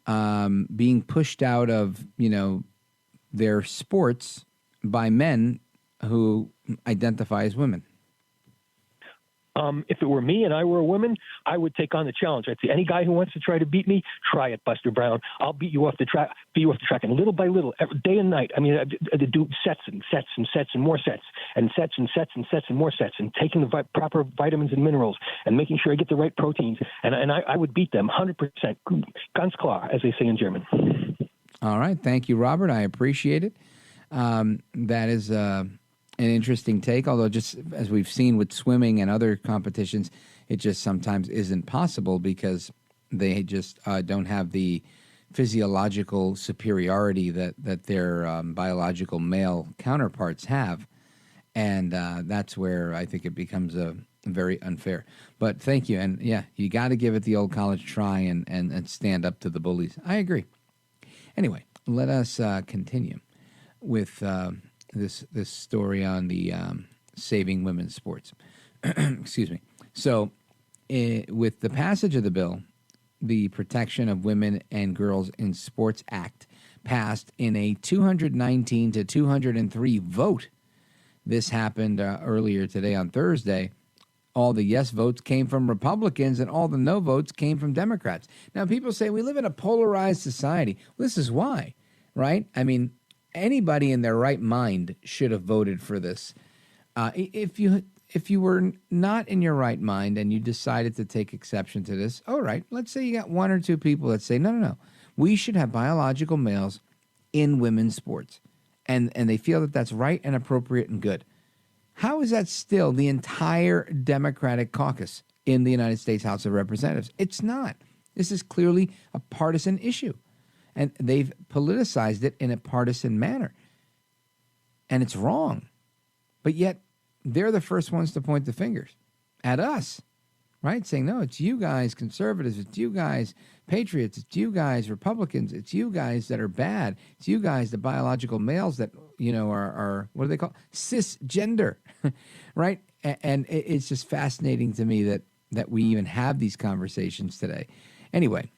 being pushed out of their sports by men who identify as women? If it were me and I were a woman, I would take on the challenge. I'd say, any guy who wants to try to beat me, try it, Buster Brown. I'll beat you off the track, and little by little, day and night. I mean, I do sets and sets and sets and more sets, and sets and sets and sets and more sets, and taking the proper vitamins and minerals, and making sure I get the right proteins. And I would beat them 100%. Ganz klar, as they say in German. All right. Thank you, Robert. I appreciate it. That is an interesting take, although just as we've seen with swimming and other competitions, it just sometimes isn't possible because they just don't have the physiological superiority that their biological male counterparts have. And that's where I think it becomes very unfair. But thank you. And yeah, you got to give it the old college try and stand up to the bullies. I agree. Anyway, let us continue with this story on the saving women's sports. Excuse me. So with the passage of the bill, the Protection of Women and Girls in Sports Act passed in a 219 to 203 vote. This happened earlier today on Thursday. All the yes votes came from Republicans and all the no votes came from Democrats. Now, people say we live in a polarized society. Well, this is why, right? I mean, anybody in their right mind should have voted for this. If you were not in your right mind and you decided to take exception to this, all right, let's say you got one or two people that say, no, we should have biological males in women's sports. And they feel that that's right and appropriate and good. How is that still the entire Democratic caucus in the United States House of Representatives? It's not. This is clearly a partisan issue. And they've politicized it in a partisan manner. And it's wrong. But yet, they're the first ones to point the fingers at us, right? Saying, no, it's you guys, conservatives. It's you guys, patriots. It's you guys, Republicans. It's you guys that are bad. It's you guys, the biological males that, are what do they call it? Cisgender, right? And it's just fascinating to me that we even have these conversations today. Anyway,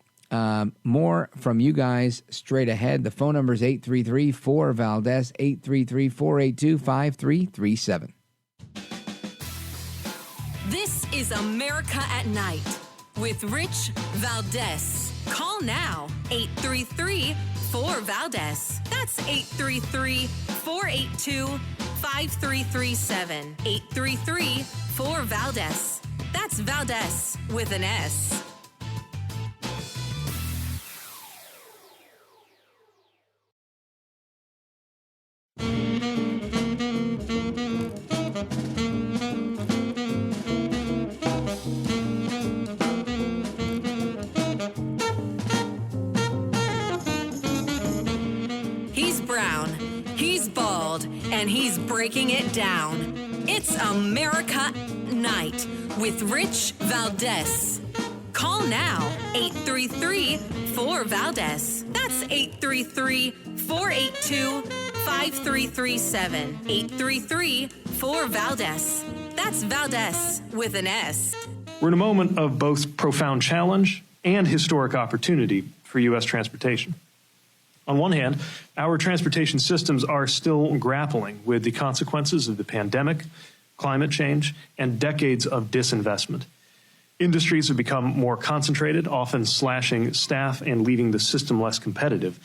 more from you guys straight ahead. The phone number is 833-4-VALDEZ, 833-482-5337. This is America at Night with Rich Valdez. Call now, 833-4-VALDEZ. That's 833-482-5337. 833-4-VALDEZ. That's Valdez with an S. And he's breaking it down. It's America Night with Rich Valdez. Call now, 833-4-VALDEZ. That's 833-482-5337. 833-4-VALDEZ. That's Valdez with an S. We're in a moment of both profound challenge and historic opportunity for U.S. transportation. On one hand, our transportation systems are still grappling with the consequences of the pandemic, climate change, and decades of disinvestment. Industries have become more concentrated, often slashing staff and leaving the system less competitive.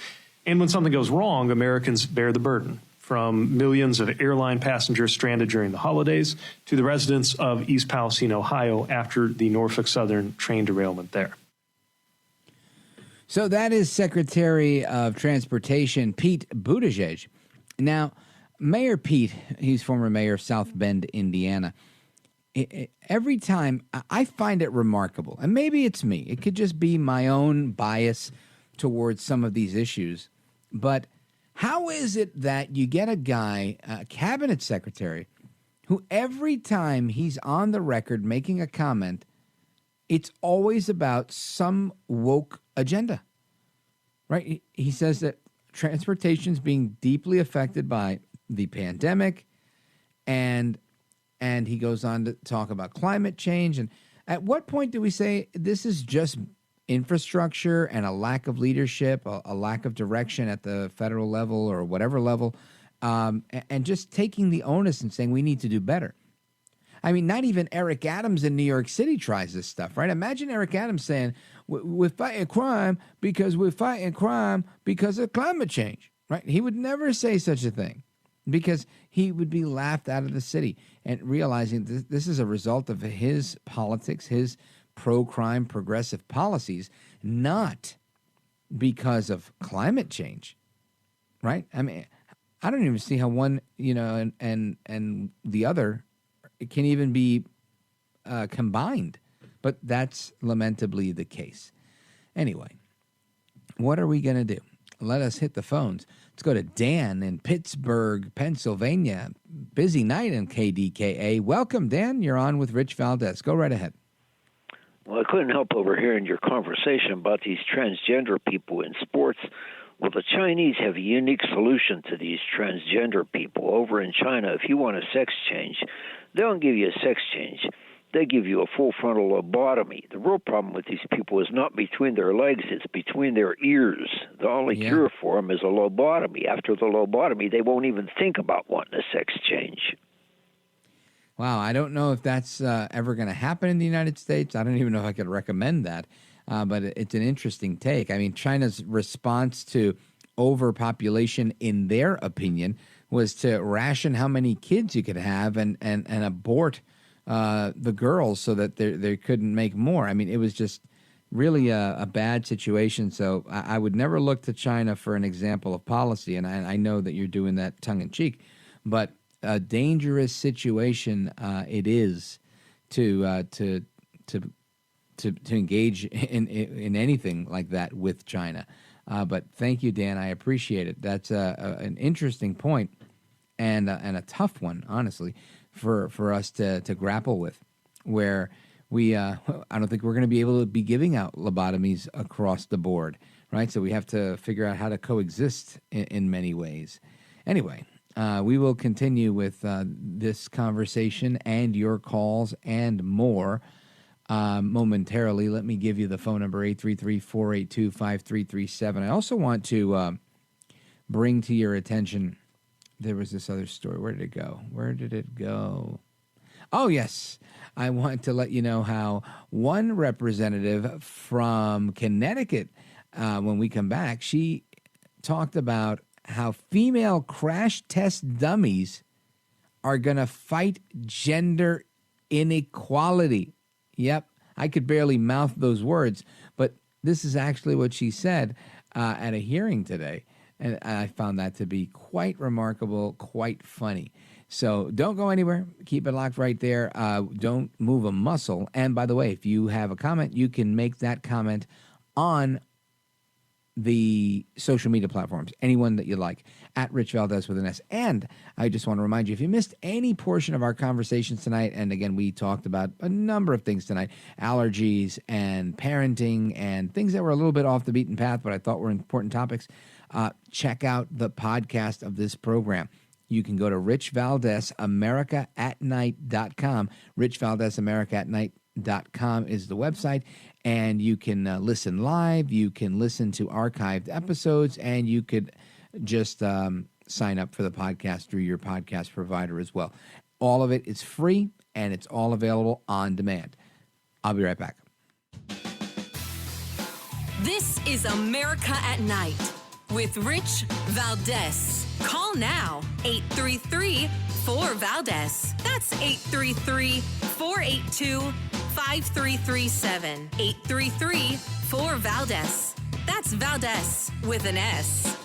And when something goes wrong, Americans bear the burden, from millions of airline passengers stranded during the holidays to the residents of East Palestine, Ohio, after the Norfolk Southern train derailment there. So that is Secretary of Transportation Pete Buttigieg. Now, Mayor Pete, he's former mayor of South Bend, Indiana. Every time, I find it remarkable, and maybe it's me. It could just be my own bias towards some of these issues. But how is it that you get a guy, a cabinet secretary, who every time he's on the record making a comment, it's always about some woke agenda, right? He says that transportation is being deeply affected by the pandemic, and he goes on to talk about climate change. And at what point do we say this is just infrastructure and a lack of leadership, a lack of direction at the federal level or whatever level, and just taking the onus and saying we need to do better? I mean, not even Eric Adams in New York City tries this stuff, right? Imagine Eric Adams saying, we're fighting crime because of climate change, right? He would never say such a thing because he would be laughed out of the city, and realizing this is a result of his politics, his pro-crime progressive policies, not because of climate change, right? I mean, I don't even see how one, and the other it can even be combined, but that's lamentably the case. Anyway, what are we going to do? Let us hit the phones. Let's go to Dan in Pittsburgh, Pennsylvania. Busy night in KDKA. Welcome, Dan. You're on with Rich Valdez. Go right ahead. Well, I couldn't help overhearing your conversation about these transgender people in sports. Well, the Chinese have a unique solution to these transgender people. Over in China, if you want a sex change, they don't give you a sex change. they give you a full frontal lobotomy. The real problem with these people is not between their legs, it's between their ears. The only cure for them is a lobotomy. After the lobotomy, they won't even think about wanting a sex change. Wow, I don't know if that's ever going to happen in the United States. I don't even know if I could recommend that, but it's an interesting take. I mean, China's response to overpopulation, in their opinion, was to ration how many kids you could have and abort the girls so that they couldn't make more. I mean, it was just really a bad situation. So I would never look to China for an example of policy, and I know that you're doing that tongue-in-cheek, but a dangerous situation it is to engage in anything like that with China. But thank you, Dan. I appreciate it. That's an interesting point and a tough one, honestly, for us to grapple with, where we I don't think we're going to be able to be giving out lobotomies across the board, right? So we have to figure out how to coexist in many ways. Anyway, we will continue with this conversation and your calls and more momentarily. Let me give you the phone number, 833-482-5337. I also want to bring to your attention, there was this other story. Where did it go? Oh, yes. I want to let you know how one representative from Connecticut, when we come back, she talked about how female crash test dummies are going to fight gender inequality. Yep, I could barely mouth those words, but this is actually what she said at a hearing today, and I found that to be quite remarkable, quite funny. So don't go anywhere. Keep it locked right there. Don't move a muscle. And by the way, if you have a comment, you can make that comment on the social media platforms, anyone that you like, at Rich Valdez with an S. And I just want to remind you, if you missed any portion of our conversations tonight, and again, we talked about a number of things tonight, allergies and parenting and things that were a little bit off the beaten path, but I thought were important topics, check out the podcast of this program. You can go to richvaldezamericatnight.com. richvaldezamericatnight.com is the website, and you can listen live, you can listen to archived episodes, and you could just sign up for the podcast through your podcast provider as well. All of it is free, and it's all available on demand. I'll be right back. This is America at Night with Rich Valdez. Call now, 833-4VALDEZ. That's 833-482-5337. 833-4VALDEZ. That's Valdez with an S.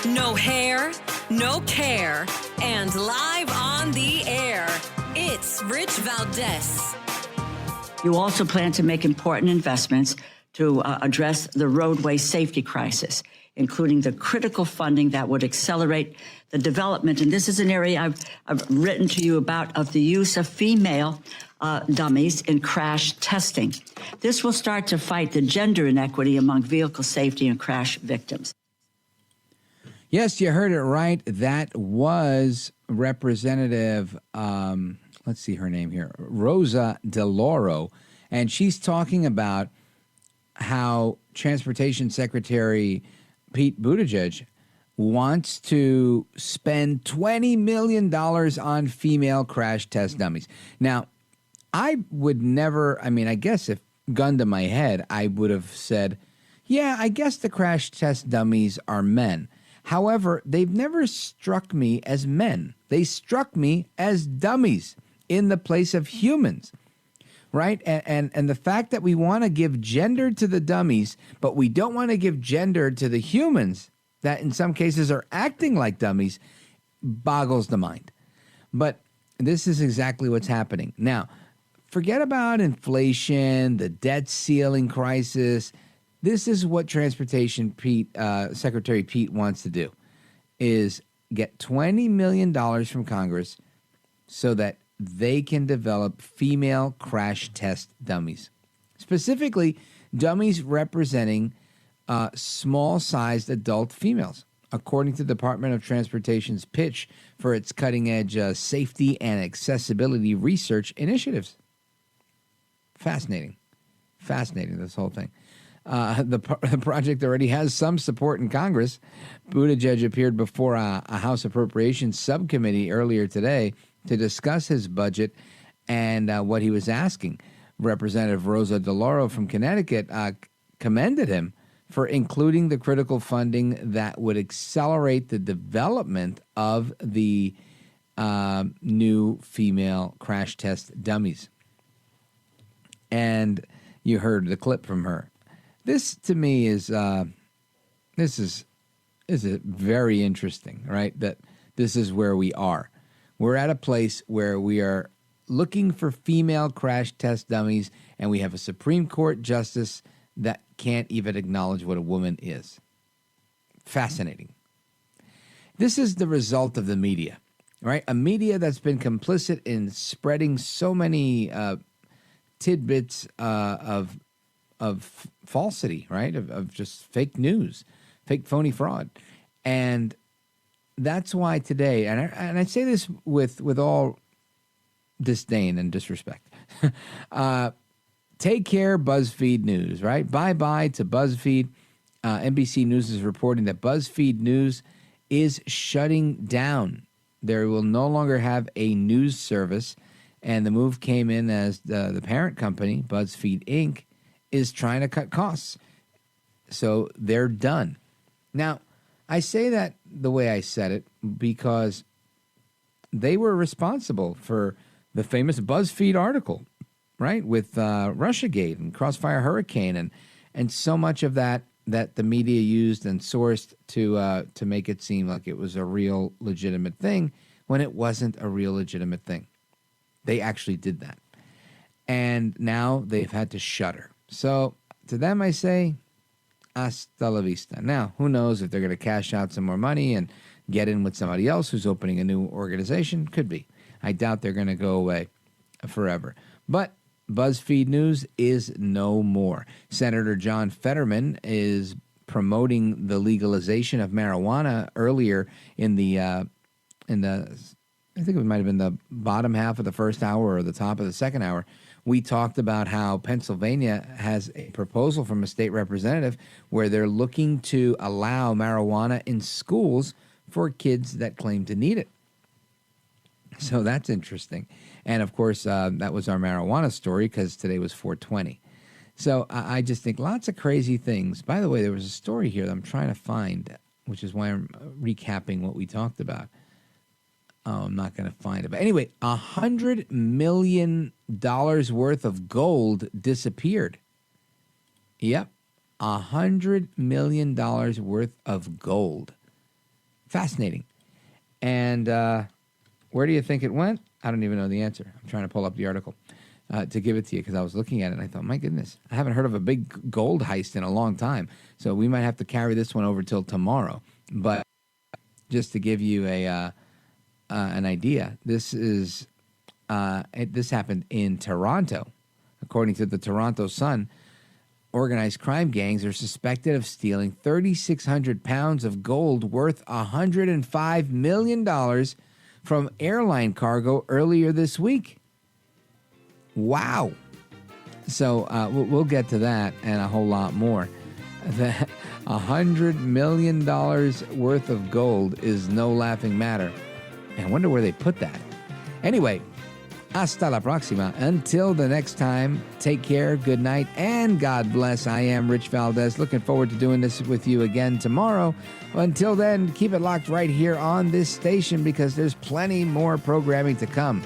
No hair, no care, and live on the air, it's Rich Valdez. You also plan to make important investments to address the roadway safety crisis, including the critical funding that would accelerate the development. And this is an area I've written to you about, of the use of female dummies in crash testing. This will start to fight the gender inequity among vehicle safety and crash victims. Yes, you heard it right. That was Representative, let's see her name here, Rosa DeLauro, and she's talking about how Transportation Secretary Pete Buttigieg wants to spend $20 million on female crash test dummies. Now, I would never, I guess if gun to my head, I would have said, yeah, I guess the crash test dummies are men. However, they've never struck me as men. They struck me as dummies in the place of humans, right? And the fact that we want to give gender to the dummies, but we don't want to give gender to the humans that in some cases are acting like dummies, boggles the mind. But this is exactly what's happening. Now, forget about inflation, the debt ceiling crisis. This is what Transportation Secretary Pete wants to do, is get $20 million from Congress so that they can develop female crash test dummies. Specifically, dummies representing small-sized adult females, according to the Department of Transportation's pitch for its cutting-edge safety and accessibility research initiatives. Fascinating, this whole thing. The project already has some support in Congress. Buttigieg appeared before a House Appropriations Subcommittee earlier today to discuss his budget and what he was asking. Representative Rosa DeLauro from Connecticut commended him for including the critical funding that would accelerate the development of the new female crash test dummies. And you heard the clip from her. This, to me, is very interesting, right? That this is where we are. We're at a place where we are looking for female crash test dummies, and we have a Supreme Court justice that can't even acknowledge what a woman is. Fascinating. This is the result of the media, right? A media that's been complicit in spreading so many tidbits of falsity, right? Of just fake news, fake phony fraud. And that's why today, and I say this with all disdain and disrespect, take care, BuzzFeed News, right? Bye-bye to BuzzFeed. NBC News is reporting that BuzzFeed News is shutting down. They will no longer have a news service, and the move came in as the parent company, BuzzFeed Inc., is trying to cut costs. So they're done. Now, I say that the way I said it because they were responsible for the famous BuzzFeed article, right, with Russiagate and Crossfire Hurricane and so much of that the media used and sourced to make it seem like it was a real legitimate thing when it wasn't a real legitimate thing. They actually did that. And now they've had to shutter. So to them, I say, hasta la vista. Now, who knows if they're going to cash out some more money and get in with somebody else who's opening a new organization? Could be. I doubt they're going to go away forever. But BuzzFeed News is no more. Senator John Fetterman is promoting the legalization of marijuana earlier in the I think it might have been the bottom half of the first hour or the top of the second hour. We talked about how Pennsylvania has a proposal from a state representative where they're looking to allow marijuana in schools for kids that claim to need it. So that's interesting. And, of course, that was our marijuana story because today was 420. So I just think lots of crazy things. By the way, there was a story here that I'm trying to find, which is why I'm recapping what we talked about. Oh, I'm not going to find it. But anyway, $100 million worth of gold disappeared. Yep, $100 million worth of gold. Fascinating. And where do you think it went? I don't even know the answer. I'm trying to pull up the article to give it to you because I was looking at it and I thought, my goodness, I haven't heard of a big gold heist in a long time. So we might have to carry this one over till tomorrow. But just to give you an idea, this happened in Toronto. According to the Toronto Sun, organized crime gangs are suspected of stealing 3,600 pounds of gold worth $105 million from airline cargo earlier this week. Wow. So we'll get to that and a whole lot more. That $100 million worth of gold is no laughing matter. I wonder where they put that. Anyway, hasta la próxima. Until the next time, take care, good night, and God bless. I am Rich Valdez. Looking forward to doing this with you again tomorrow. Until then, keep it locked right here on this station because there's plenty more programming to come.